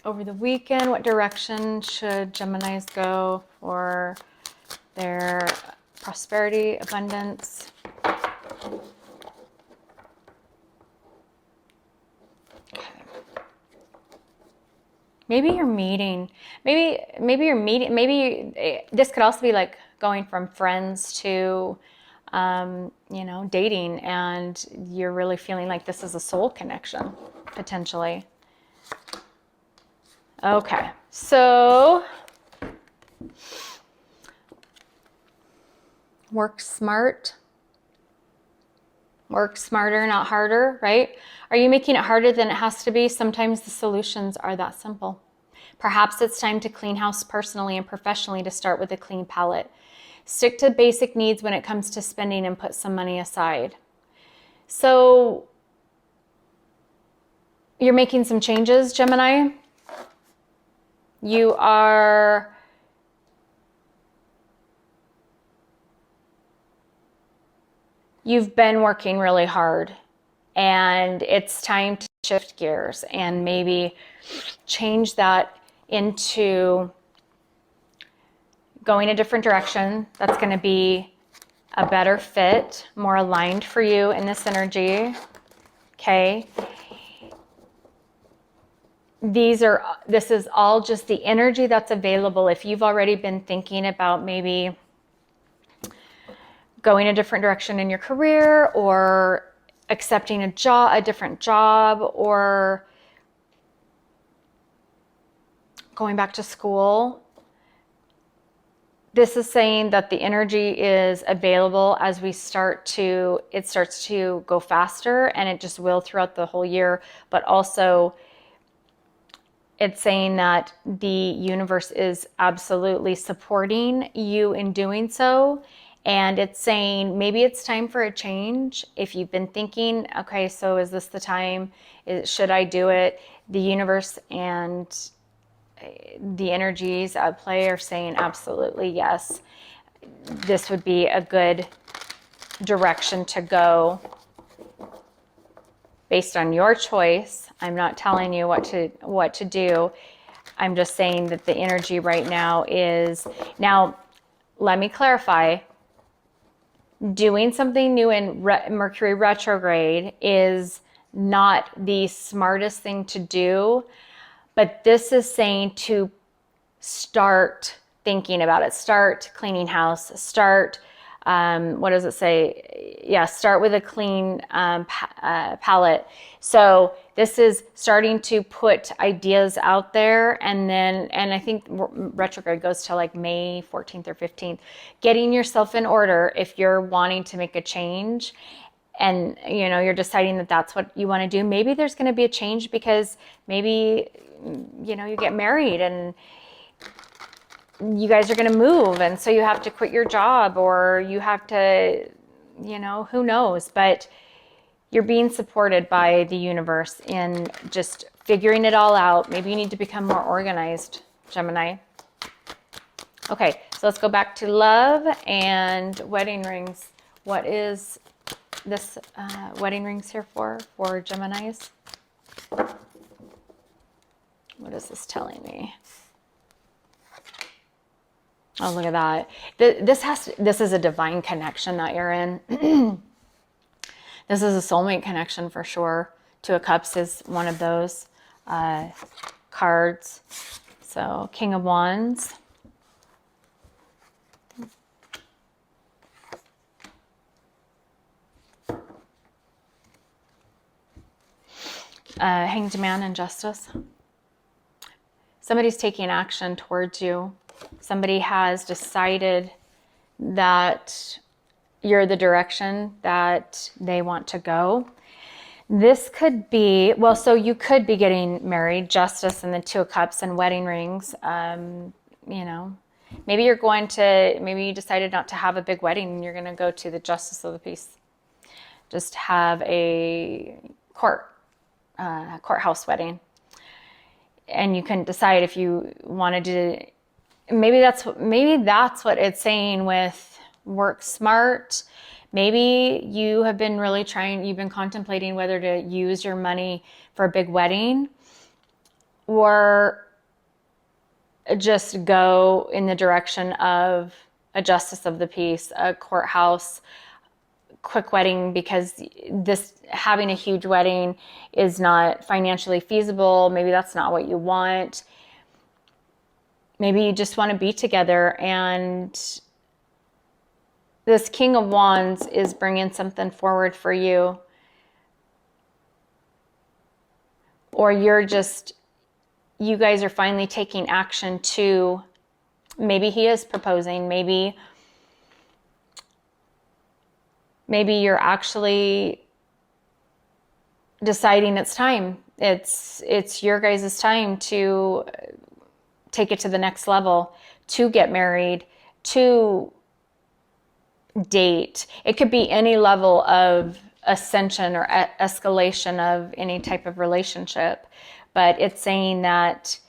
Over the weekend, what direction should Geminis go for their prosperity, abundance? Maybe you're meeting, maybe this could also be like going from friends to, you know, dating, and you're really feeling like this is a soul connection, potentially. Okay, so work smart. Work smarter, not harder, right? Are you making it harder than it has to be? Sometimes the solutions are that simple. Perhaps it's time to clean house personally and professionally to start with a clean palette. Stick to basic needs when it comes to spending and put some money aside. So you're making some changes, Gemini. You've been working really hard, and it's time to shift gears and maybe change that into going a different direction. That's going to be a better fit, more aligned for you in this energy. Okay. This is all just the energy that's available. If you've already been thinking about maybe going a different direction in your career, or accepting a different job, or going back to school, this is saying that the energy is available as it starts to go faster, and it just will throughout the whole year. But also it's saying that the universe is absolutely supporting you in doing so. And it's saying maybe it's time for a change. If you've been thinking, okay, so is this the time? Should I do it? The universe and the energies at play are saying absolutely yes. This would be a good direction to go based on your choice. I'm not telling you what to do. I'm just saying that the energy right now is, now let me clarify, doing something new in Mercury retrograde is not the smartest thing to do, but this is saying to start thinking about it, start cleaning house, start, what does it say? Yeah, start with a clean palette. So this is starting to put ideas out there, and I think retrograde goes to like May 14th or 15th. Getting yourself in order if you're wanting to make a change, and you know, you're deciding that that's what you want to do. Maybe there's going to be a change because maybe, you know, you get married and you guys are going to move, and so you have to quit your job, or you have to, you know, who knows, but you're being supported by the universe in just figuring it all out. Maybe you need to become more organized, Gemini. Okay, so let's go back to love and wedding rings. What is this wedding rings here for Geminis? What is this telling me? Oh, look at that. This is a divine connection that you're in. This is a soulmate connection for sure. Two of Cups is one of those cards. So King of Wands. Hanged Man and Justice. Somebody's taking action towards you. Somebody has decided that you're the direction that they want to go. This could be, well, so you could be getting married, Justice and the Two of Cups and wedding rings. You know, maybe maybe you decided not to have a big wedding and you're going to go to the Justice of the Peace. Just have a courthouse wedding. And you can decide if you wanted to. Maybe that's what it's saying with work smart. Maybe you have been really you've been contemplating whether to use your money for a big wedding or just go in the direction of a Justice of the Peace, a courthouse, quick wedding, because having a huge wedding is not financially feasible. Maybe that's not what you want. Maybe you just want to be together, and this King of Wands is bringing something forward for you. Or you guys are finally taking action to, maybe he is proposing, maybe you're actually deciding it's time. It's your guys' time to take it to the next level, to get married, to date. It could be any level of ascension or escalation of any type of relationship, but it's saying that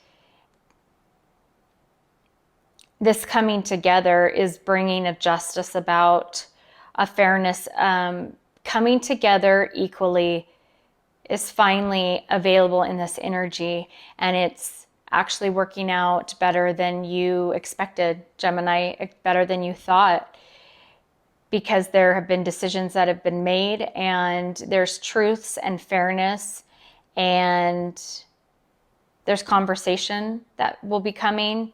this coming together is bringing a justice about, a fairness. Coming together equally is finally available in this energy, and it's actually working out better than you expected, Gemini, better than you thought, because there have been decisions that have been made, and there's truths and fairness, and there's conversation that will be coming,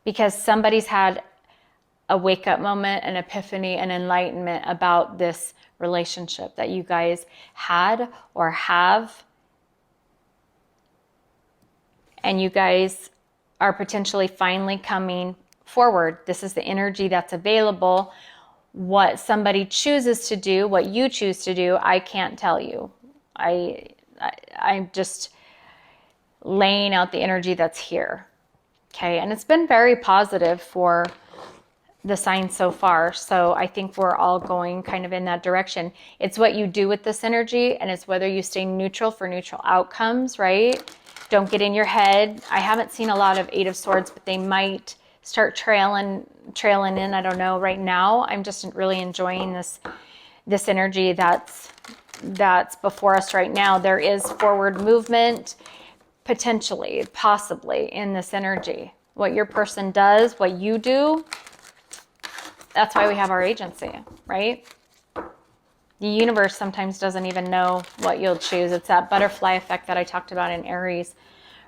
because somebody's had a wake-up moment, an epiphany, an enlightenment about this relationship that you guys had or have. And you guys are potentially finally coming forward. This is the energy that's available. What somebody chooses to do, what you choose to do, I can't tell you. I'm just laying out the energy that's here. Okay, and it's been very positive for the signs so far. So I think we're all going kind of in that direction. It's what you do with this energy, and it's whether you stay neutral for neutral outcomes, right? Don't get in your head. I haven't seen a lot of Eight of Swords, but they might start trailing in. I don't know. Right now, I'm just really enjoying this energy that's before us right now. There is forward movement, potentially, possibly, in this energy. What your person does, what you do, that's why we have our agency, right? The universe sometimes doesn't even know what you'll choose. It's that butterfly effect that I talked about in Aries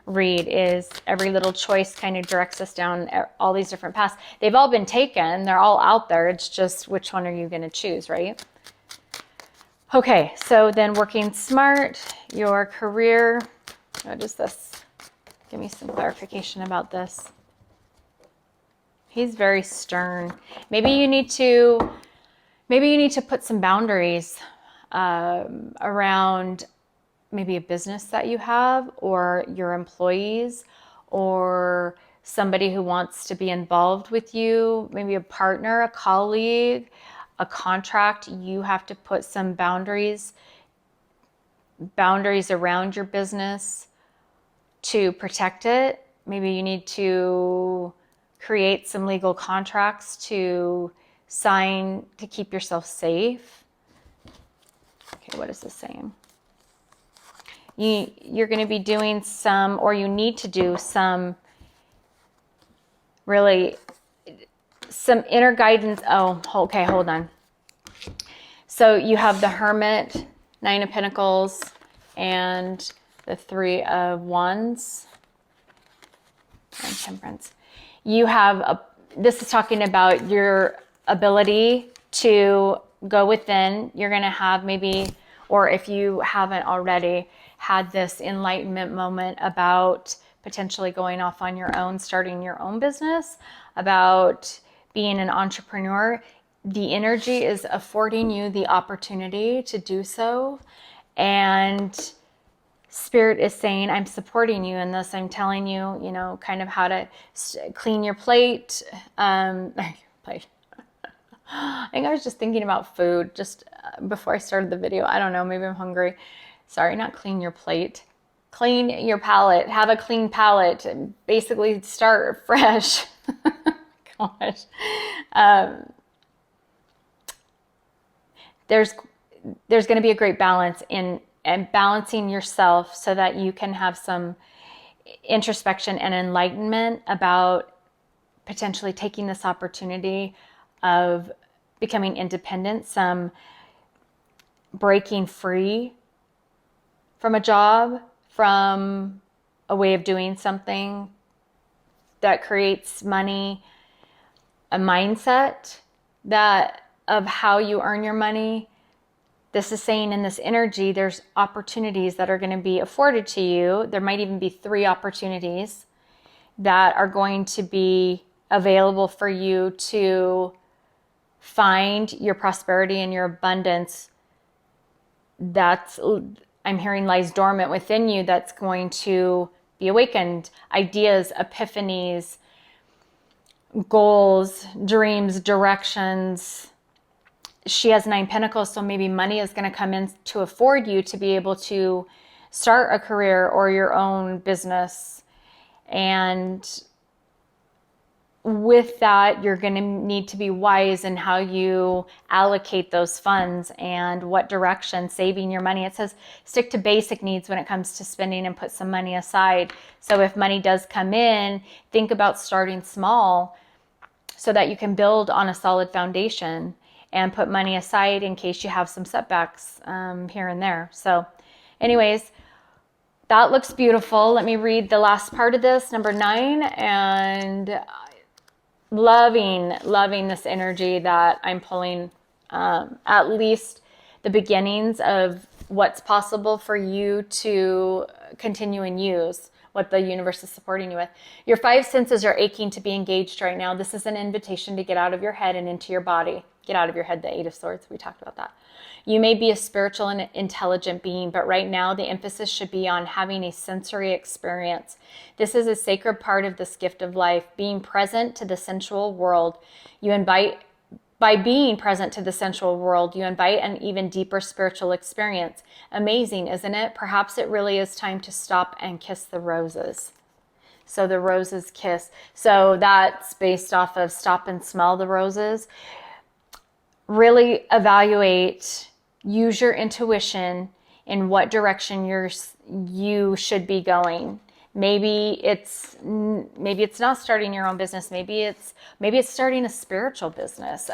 read, is every little choice kind of directs us down all these different paths. They've all been taken. They're all out there. It's just which one are you going to choose, right? Okay, so then working smart, your career. What is this? Give me some clarification about this. He's very stern. Maybe you need to Maybe you need to put some boundaries around maybe a business that you have, or your employees, or somebody who wants to be involved with you, maybe a partner, a colleague, a contract. You have to put some boundaries around your business to protect it. Maybe you need to create some legal contracts to sign to keep yourself safe. Okay, what is this saying? You're going to be doing some, or you need to do some, really, some inner guidance. Oh, okay, hold on. So you have the Hermit, Nine of Pentacles, and the Three of Wands, and Temperance. You have this is talking about your ability to go within. You're going to have maybe, or if you haven't already, had this enlightenment moment about potentially going off on your own, starting your own business, about being an entrepreneur. The energy is affording you the opportunity to do so. And Spirit is saying, I'm supporting you in this. I'm telling you, you know, kind of how to clean your plate. Plate. I think I was just thinking about food just before I started the video. I don't know, maybe I'm hungry. Sorry, not clean your plate. Clean your palate. Have a clean palate. Basically start fresh. Gosh. There's going to be a great balance in balancing yourself so that you can have some introspection and enlightenment about potentially taking this opportunity of becoming independent, some breaking free from a job, from a way of doing something that creates money, a mindset that of how you earn your money. This is saying in this energy, there's opportunities that are going to be afforded to you. There might even be 3 opportunities that are going to be available for you to find your prosperity and your abundance. That's, I'm hearing, lies dormant within you, that's going to be awakened. Ideas, epiphanies, goals, dreams, directions. She has 9 Pentacles, so maybe money is going to come in to afford you to be able to start a career or your own business. And with that, you're going to need to be wise in how you allocate those funds and what direction, saving your money. It says stick to basic needs when it comes to spending and put some money aside. So if money does come in, think about starting small so that you can build on a solid foundation and put money aside in case you have some setbacks here and there. So anyways, that looks beautiful. Let me read the last part of this, number 9, and loving this energy that I'm pulling, at least the beginnings of what's possible for you to continue and use, what the universe is supporting you with. Your 5 senses are aching to be engaged right now. This is an invitation to get out of your head and into your body. Get out of your head, the 8 of Swords. We talked about that. You may be a spiritual and intelligent being, but right now the emphasis should be on having a sensory experience. This is a sacred part of this gift of life, being present to the sensual world. By being present to the sensual world, you invite an even deeper spiritual experience. Amazing, isn't it? Perhaps it really is time to stop and kiss the roses. So the roses kiss. So that's based off of stop and smell the roses. Really evaluate, use your intuition in what direction you should be going. Maybe it's not starting your own business. Maybe it's starting a spiritual business,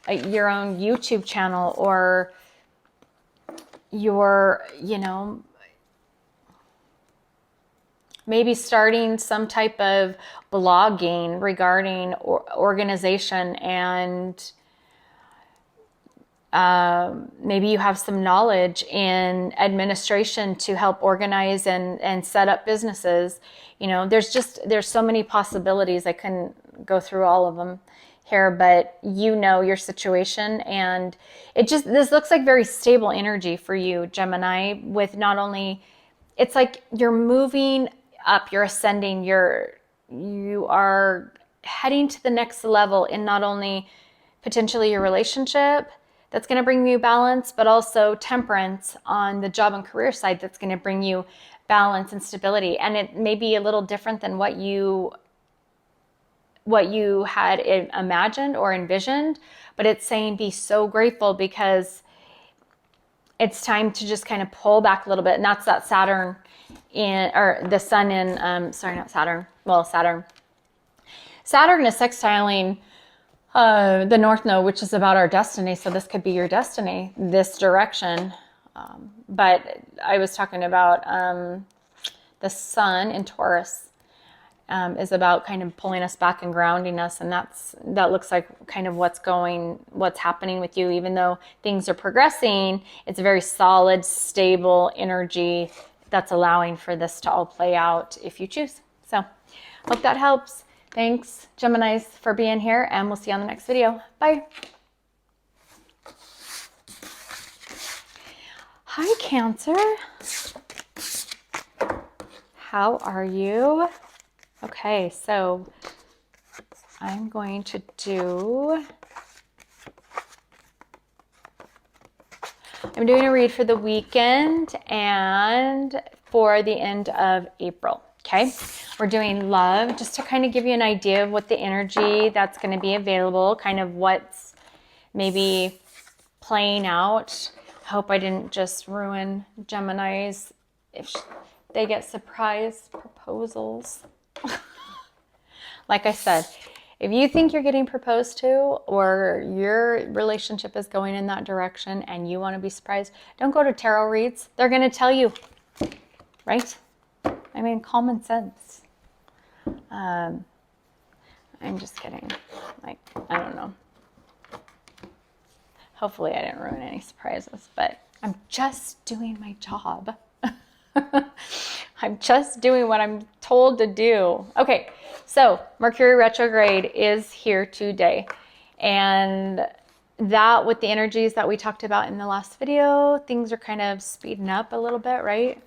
your own YouTube channel, or your, maybe starting some type of blogging regarding organization, and maybe you have some knowledge in administration to help organize and set up businesses. There's so many possibilities. I couldn't go through all of them here, but you know your situation, and this looks like very stable energy for you, Gemini, with not only, it's like you're moving up, you're ascending, you are heading to the next level in not only potentially your relationship that's going to bring you balance, but also temperance on the job and career side that's going to bring you balance and stability. And it may be a little different than what you had imagined or envisioned, but it's saying be so grateful, because it's time to just kind of pull back a little bit. And that's that Saturn or the sun in, sorry, not Saturn. Well, Saturn is sextiling the North Node, which is about our destiny. So this could be your destiny, this direction. But I was talking about the sun in Taurus is about kind of pulling us back and grounding us. And that looks like kind of what's happening with you. Even though things are progressing, it's a very solid, stable energy that's allowing for this to all play out if you choose. So hope that helps. Thanks, Geminis, for being here, and we'll see you on the next video. Bye. Hi, Cancer. How are you? Okay, so I'm going to do... I'm doing a read for the weekend and for the end of April. Okay, we're doing love, just to kind of give you an idea of what the energy that's going to be available, kind of what's maybe playing out. I hope I didn't just ruin Geminis if they get surprise proposals. Like I said, if you think you're getting proposed to, or your relationship is going in that direction and you want to be surprised, don't go to tarot reads. They're going to tell you, right? I mean, common sense. I'm just kidding. Like, I don't know. Hopefully I didn't ruin any surprises, but I'm just doing my job. I'm just doing what I'm told to do. Okay, so Mercury retrograde is here today. And that, with the energies that we talked about in the last video, things are kind of speeding up a little bit, right?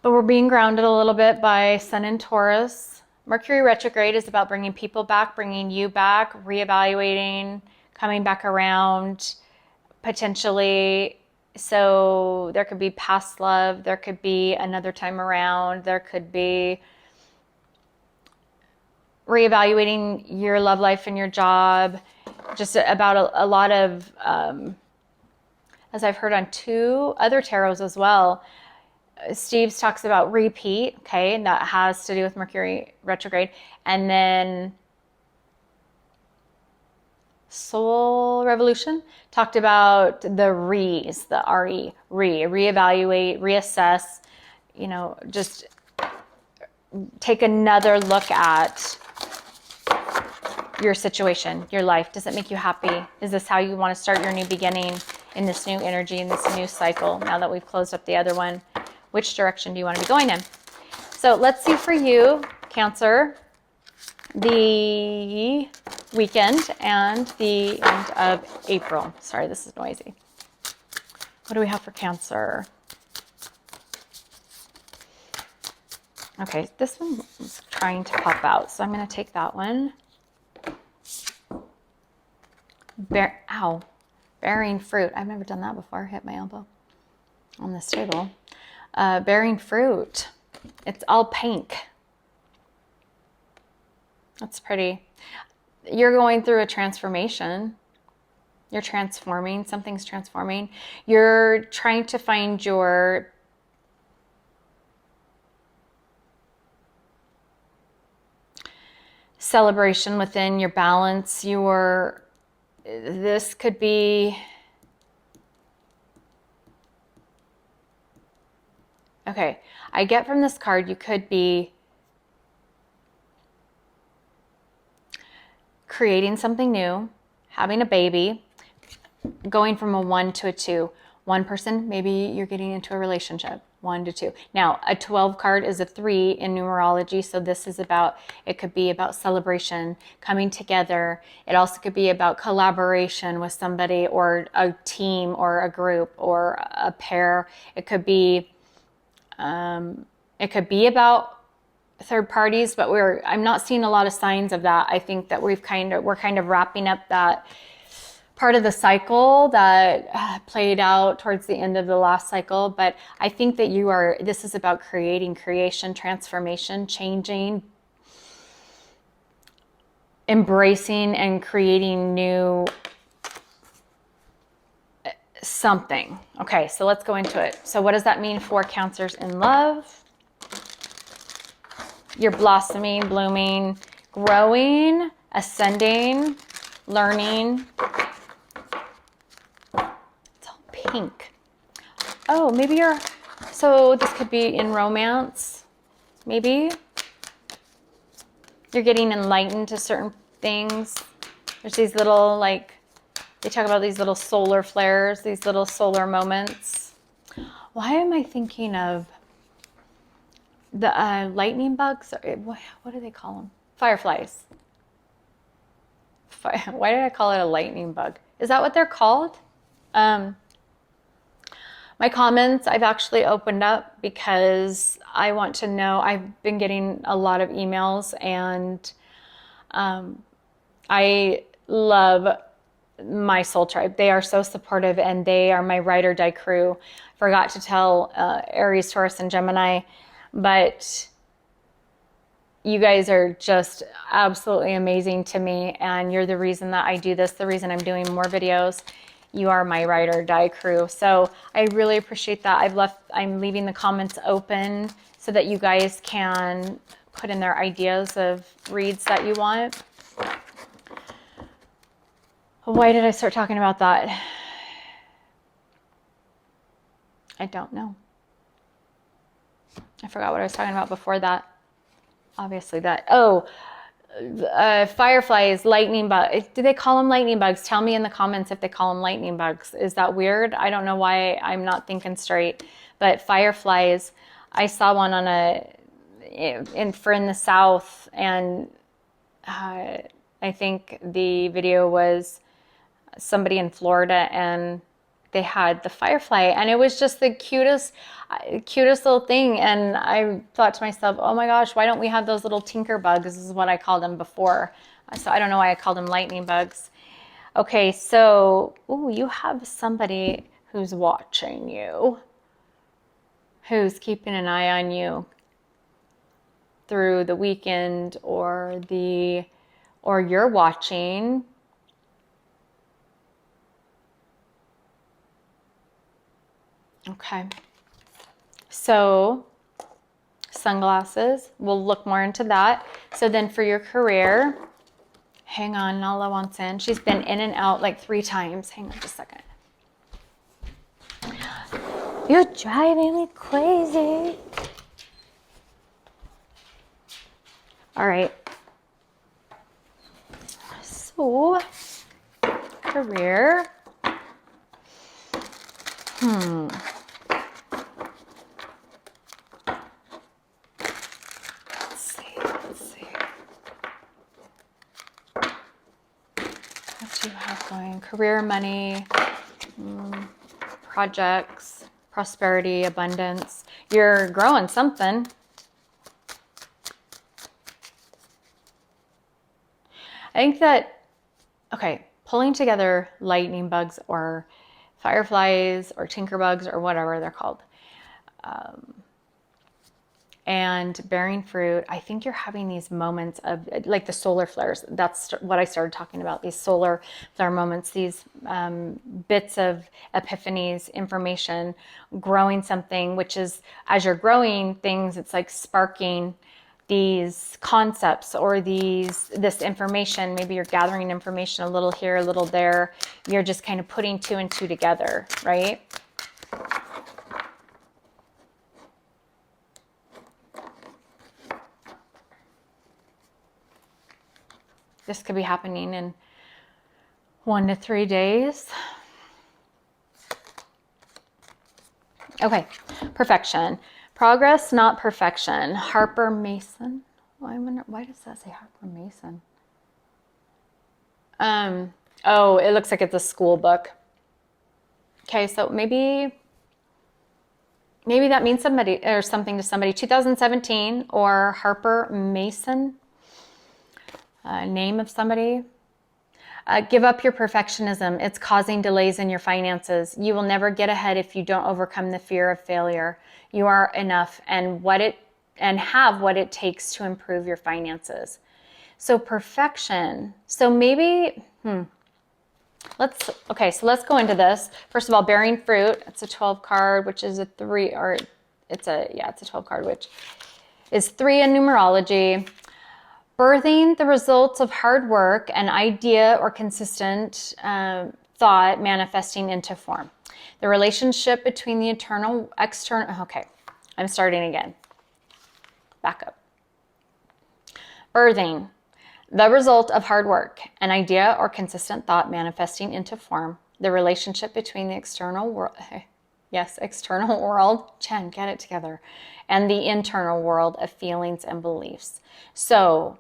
But we're being grounded a little bit by Sun in Taurus. Mercury retrograde is about bringing people back, bringing you back, reevaluating, coming back around, potentially. So there could be past love, there could be another time around, there could be reevaluating your love life and your job, just about a lot of, as I've heard on 2 other tarots as well, Steve's talks about repeat, okay, and that has to do with Mercury retrograde. And then Soul Revolution talked about the re's, the R-E, reevaluate, reassess, you know, just take another look at your situation, your life. Does it make you happy? Is this how you want to start your new beginning in this new energy, in this new cycle, now that we've closed up the other one? Which direction do you want to be going in? So let's see for you, Cancer, the weekend and the end of April. Sorry, this is noisy. What do we have for Cancer? Okay, this one is trying to pop out, so I'm going to take that one. Bearing fruit. I've never done that before. Hit my elbow on this table. Bearing fruit. It's all pink. That's pretty. You're going through a transformation. You're transforming. Something's transforming. You're trying to find your celebration within your balance. This could be, okay, I get from this card, you could be creating something new, having a baby, going from a 1 to a 2. One person, maybe you're getting into a relationship. 1 to 2. Now, a 12 card is a 3 in numerology. So this is about, it could be about celebration, coming together. It also could be about collaboration with somebody or a team or a group or a pair. It could be about third parties, but I'm not seeing a lot of signs of that. I think that we're kind of wrapping up that part of the cycle that played out towards the end of the last cycle. But I think that this is about creation, transformation, changing, embracing and creating new something. Okay, so let's go into it. So what does that mean for Cancers in love? You're blossoming, blooming, growing, ascending, learning. It's all pink. Oh, maybe so this could be in romance. Maybe you're getting enlightened to certain things. There's these little, like, they talk about these little solar flares, these little solar moments. Why am I thinking of the lightning bugs? What do they call them? Fireflies. Why did I call it a lightning bug? Is that what they're called? My comments I've actually opened up because I want to know. I've been getting a lot of emails, and I love my soul tribe. They are so supportive, and they are my ride or die crew. Forgot to tell Aries, Taurus, and Gemini, but you guys are just absolutely amazing to me, and you're the reason that I do this, the reason I'm doing more videos. You are my ride or die crew. So I really appreciate that. I'm leaving the comments open so that you guys can put in their ideas of reads that you want. Why did I start talking about that? I don't know. I forgot what I was talking about before that. Obviously that. Oh, fireflies, lightning bugs. Do they call them lightning bugs? Tell me in the comments if they call them lightning bugs. Is that weird? I don't know why I'm not thinking straight. But fireflies, I saw one on in the south, and I think the video was somebody in Florida, and they had the firefly, and it was just the cutest little thing. And I thought to myself, oh my gosh, why don't we have those little tinker bugs? This is what I called them before. So I don't know why I called them lightning bugs. Okay, so you have somebody who's watching you, who's keeping an eye on you through the weekend, or you're watching. Okay, so sunglasses, we'll look more into that. So then for your career, hang on, Nala wants in. She's been in and out like 3 times. Hang on just a second. You're driving me crazy. All right. So, career. Let's see. What do you have going? Career, money, projects, prosperity, abundance. You're growing something. I think that, okay, pulling together lightning bugs or fireflies or tinker bugs or whatever they're called, and bearing fruit, I think you're having these moments of like the solar flares. That's what I started talking about, these solar flare moments, these bits of epiphanies, information, growing something, which is, as you're growing things, it's like sparking these concepts or this information. Maybe you're gathering information a little here, a little there. You're just kind of putting 2 and 2 together, right? This could be happening in 1 to 3 days. Okay, Perfection. Progress, not perfection. Harper Mason. I wonder, why does that say Harper Mason? Oh, it looks like it's a school book. Okay, so maybe that means somebody or something to somebody. 2017 or Harper Mason. Name of somebody. Give up your perfectionism. It's causing delays in your finances. You will never get ahead if you don't overcome the fear of failure. You are enough and have what it takes to improve your finances. So perfection. So maybe, let's go into this. First of all, bearing fruit. It's a 12 card, which is a 3, or it's a 12 card, which is 3 in numerology. Birthing the results of hard work, an idea or consistent thought manifesting into form. The relationship between the external, okay, I'm starting again. Back up. Birthing the result of hard work, an idea or consistent thought manifesting into form. The relationship between the external world, external world, Jen, get it together, and the internal world of feelings and beliefs. So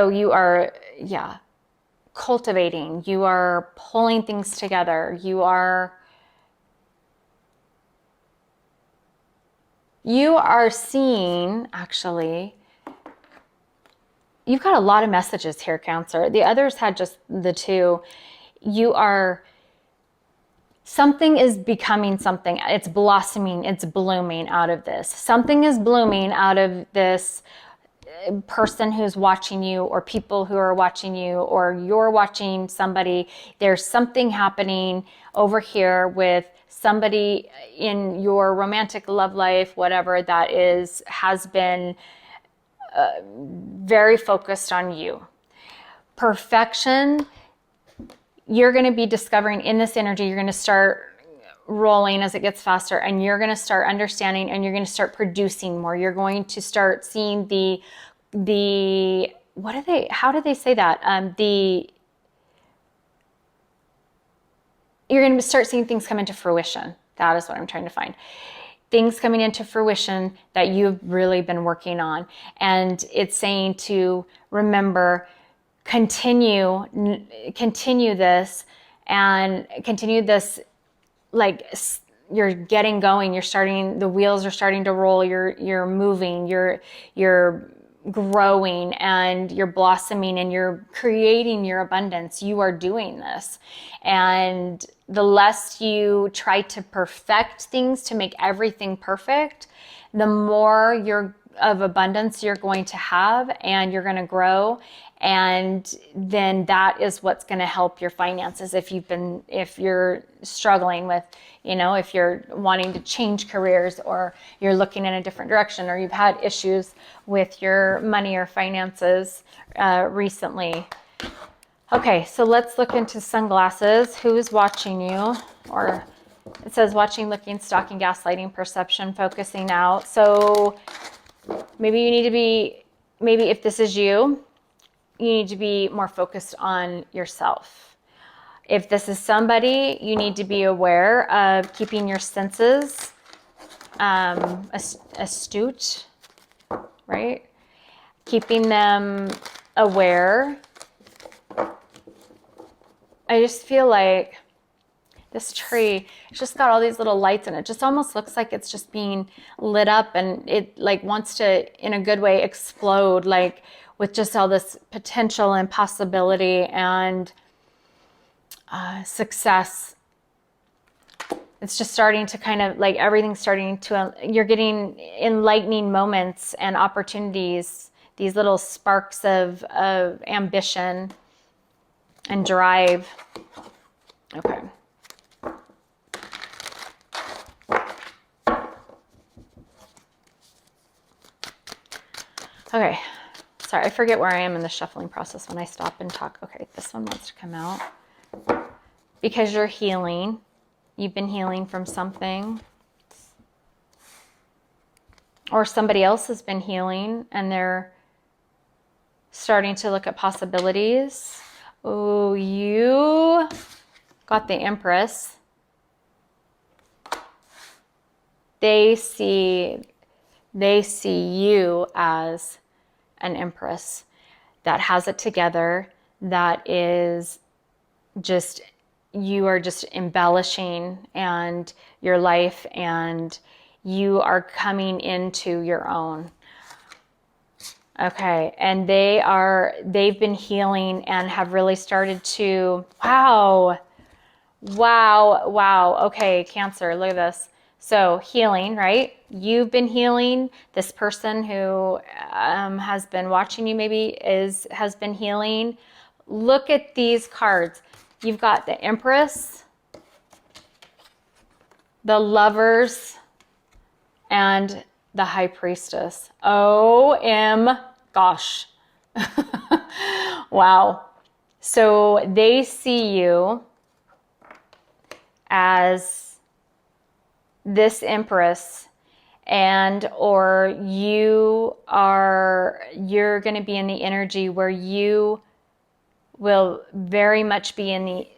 you are, cultivating, you are pulling things together, you are seeing, actually, you've got a lot of messages here, Cancer. The others had just the 2. Something is becoming something. It's blossoming, it's blooming out of this. Something is blooming out of this person who's watching you, or people who are watching you, or you're watching somebody. There's something happening over here with somebody in your romantic love life, whatever that is, has been very focused on you. Perfection, you're going to be discovering in this energy, you're going to start rolling as it gets faster, and you're going to start understanding, and you're going to start producing more. You're going to start seeing how do they say that? You're going to start seeing things come into fruition. That is what I'm trying to find. Things coming into fruition that you've really been working on. And it's saying to remember, continue this, like you're getting going, the wheels are starting to roll, you're moving, you're growing, and you're blossoming, and you're creating your abundance. You are doing this. And the less you try to perfect things to make everything perfect, the more of abundance you're going to have, and you're going to grow. And then that is what's going to help your finances. If you're struggling with, if you're wanting to change careers, or you're looking in a different direction, or you've had issues with your money or finances recently. Okay, so let's look into sunglasses. Who's watching you? Or it says watching, looking, stalking, gaslighting, perception, focusing out. So maybe you need to be, if this is you need to be more focused on yourself. If this is somebody, you need to be aware of keeping your senses astute, right? Keeping them aware. I just feel like this tree, it's just got all these little lights in it. It just almost looks like it's just being lit up, and it like wants to, in a good way, explode, like with just all this potential and possibility and success. It's just starting to kind of like everything's starting to, you're getting enlightening moments and opportunities, these little sparks of ambition and drive. Okay. Okay. Sorry, I forget where I am in the shuffling process when I stop and talk. Okay, this one wants to come out. Because you're healing. You've been healing from something. Or somebody else has been healing, and they're starting to look at possibilities. Oh, you got the Empress. they see you as an empress that has it together, that is just, you are just embellishing and your life, and you are coming into your own. Okay, and they've been healing and have really started to, wow. Okay, Cancer, look at this. So healing, right? You've been healing. This person who has been watching you maybe has been healing. Look at these cards. You've got the Empress, the Lovers, and the High Priestess. Gosh. Wow. So they see you as this Empress, and or you're going to be in the energy where you will very much be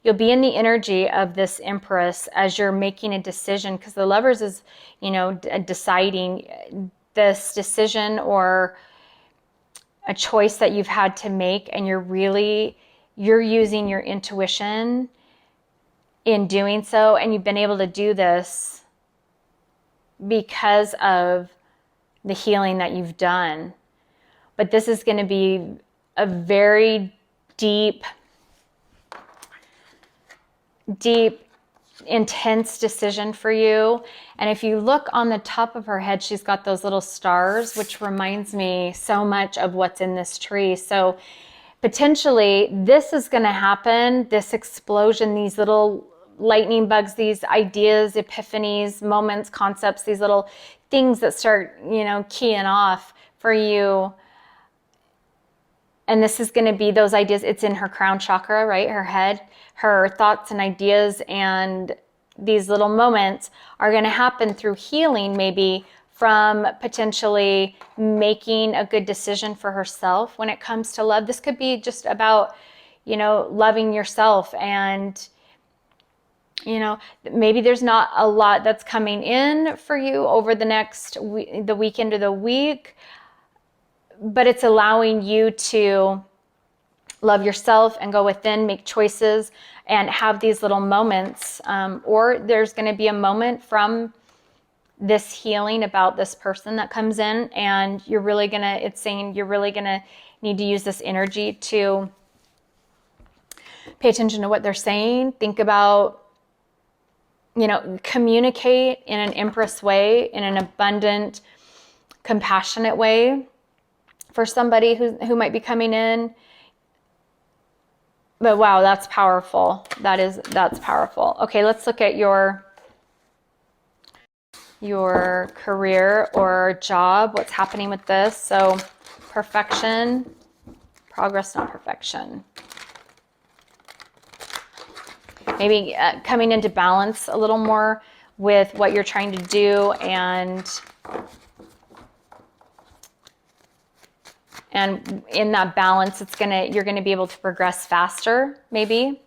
you'll be in the energy of this Empress as you're making a decision, because the Lovers is, deciding this decision or a choice that you've had to make, and you're using your intuition in doing so, and you've been able to do this because of the healing that you've done. But this is going to be a very deep, intense decision for you. And if you look on the top of her head, she's got those little stars, which reminds me so much of what's in this tree. So potentially this is going to happen, this explosion, these little lightning bugs, these ideas, epiphanies, moments, concepts, these little things that start, keying off for you. And this is going to be those ideas. It's in her crown chakra, right? Her head, her thoughts and ideas, and these little moments are going to happen through healing, maybe from potentially making a good decision for herself when it comes to love. This could be just about, loving yourself, and, maybe there's not a lot that's coming in for you over the weekend or the week, but it's allowing you to love yourself and go within, make choices, and have these little moments. Or there's going to be a moment from this healing about this person that comes in, and it's saying you're really going to need to use this energy to pay attention to what they're saying. Think about, communicate in an Empress way, in an abundant, compassionate way for somebody who might be coming in. But wow, that's powerful. That's powerful. Okay, let's look at your career or job. What's happening with this? So perfection, progress, not perfection. Maybe coming into balance a little more with what you're trying to do, and in that balance, you're gonna be able to progress faster, maybe.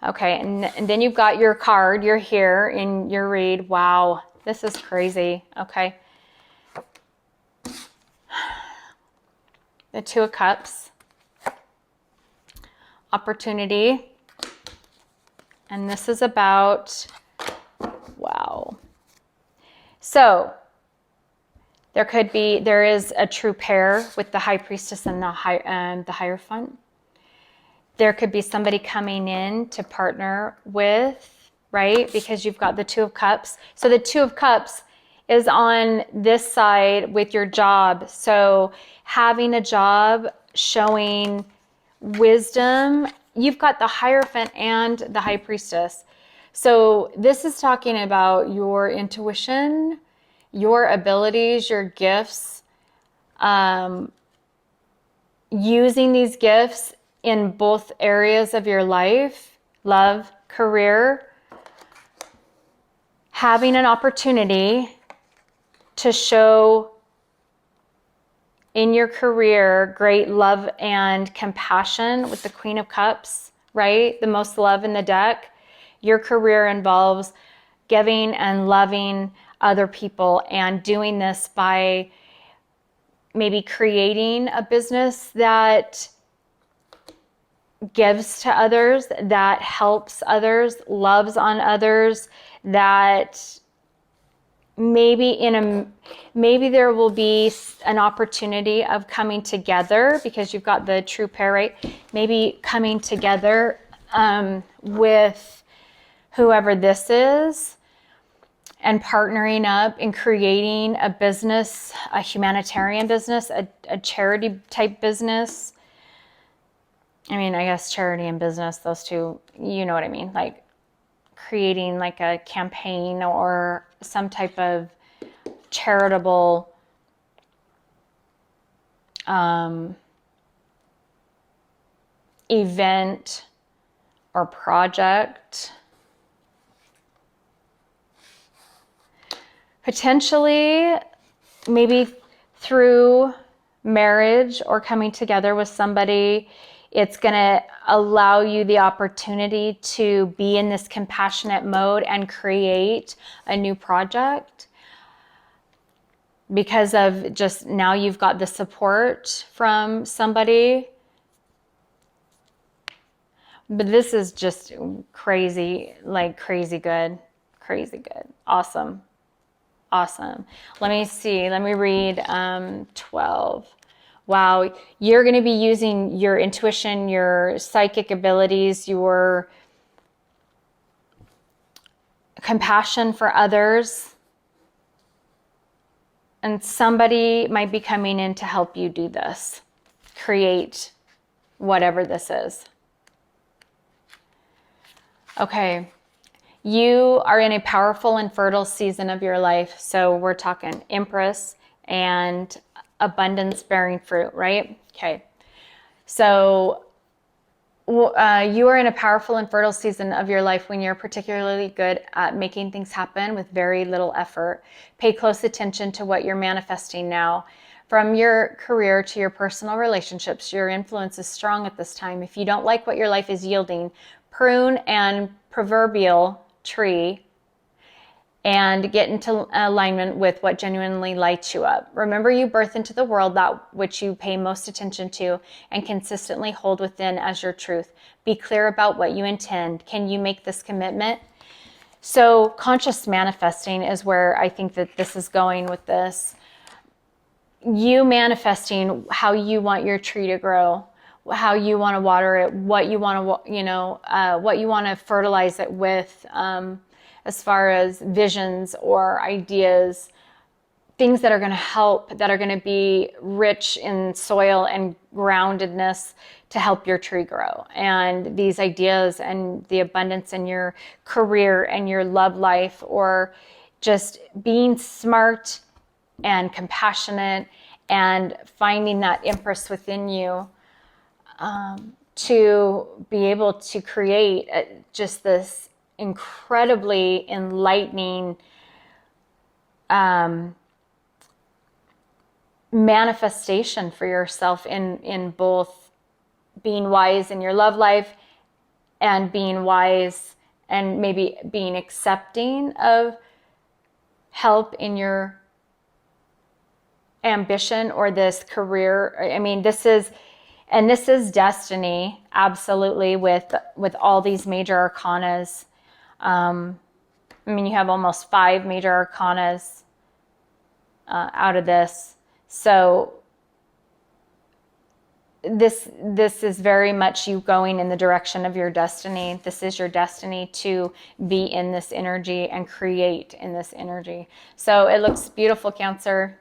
Okay, and then you've got your card. You're here in your read. Wow, this is crazy. Okay, the Two of Cups, opportunity, and this is about, wow. So there is a true pair with the High Priestess and the Hierophant. There could be somebody coming in to partner with, right? Because you've got the Two of Cups. So the Two of Cups is on this side with your job. So having a job, showing wisdom. You've got the Hierophant and the High Priestess. So this is talking about your intuition, your abilities, your gifts, using these gifts in both areas of your life, love, career, having an opportunity to show in your career great love and compassion with the Queen of Cups, right? The most love in the deck. Your career involves giving and loving other people, and doing this by maybe creating a business that gives to others, that helps others, loves on others, that maybe there will be an opportunity of coming together, because you've got the true pair, right? Maybe coming together with whoever this is and partnering up and creating a business, a humanitarian business, a charity type business. I mean, I guess charity and business, those two, you know what I mean? Like creating like a campaign or some type of charitable event or project. Potentially, maybe through marriage or coming together with somebody, it's going to allow you the opportunity to be in this compassionate mode and create a new project, because of just now you've got the support from somebody. But this is just crazy, like crazy good, awesome. Let me see, let me read 12. Wow, you're going to be using your intuition, your psychic abilities, your compassion for others. And somebody might be coming in to help you do this, create whatever this is. Okay, you are in a powerful and fertile season of your life. So we're talking Empress and abundance bearing fruit, right? Okay. So you are in a powerful and fertile season of your life when you're particularly good at making things happen with very little effort. Pay close attention to what you're manifesting now. From your career to your personal relationships, your influence is strong at this time. If you don't like what your life is yielding, prune and proverbial tree and get into alignment with what genuinely lights you up. Remember, you birth into the world that which you pay most attention to and consistently hold within as your truth. Be clear about what you intend. Can you make this commitment? So conscious manifesting is where I think that this is going with this. You manifesting how you want your tree to grow, how you want to water it, what you want to, what you want to fertilize it with, as far as visions or ideas, things that are going to help, that are going to be rich in soil and groundedness to help your tree grow. And these ideas and the abundance in your career and your love life, or just being smart and compassionate and finding that Empress within you, to be able to create just this incredibly enlightening manifestation for yourself in both being wise in your love life and being wise and maybe being accepting of help in your ambition or this career. I mean, this is destiny, absolutely, with all these major arcanas. I mean, you have almost 5 major arcanas out of this. So this is very much you going in the direction of your destiny. This is your destiny to be in this energy and create in this energy. So it looks beautiful, Cancer.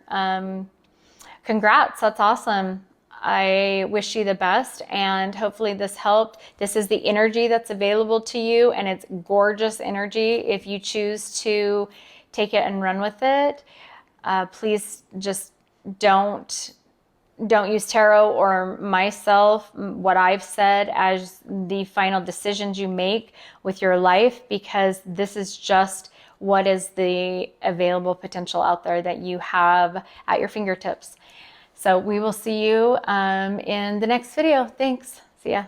Congrats, that's awesome. I wish you the best, and hopefully this helped. This is the energy that's available to you, and it's gorgeous energy. If you choose to take it and run with it, please just don't use tarot or myself, what I've said, as the final decisions you make with your life, because this is just what is the available potential out there that you have at your fingertips. So we will see you in the next video. Thanks. See ya.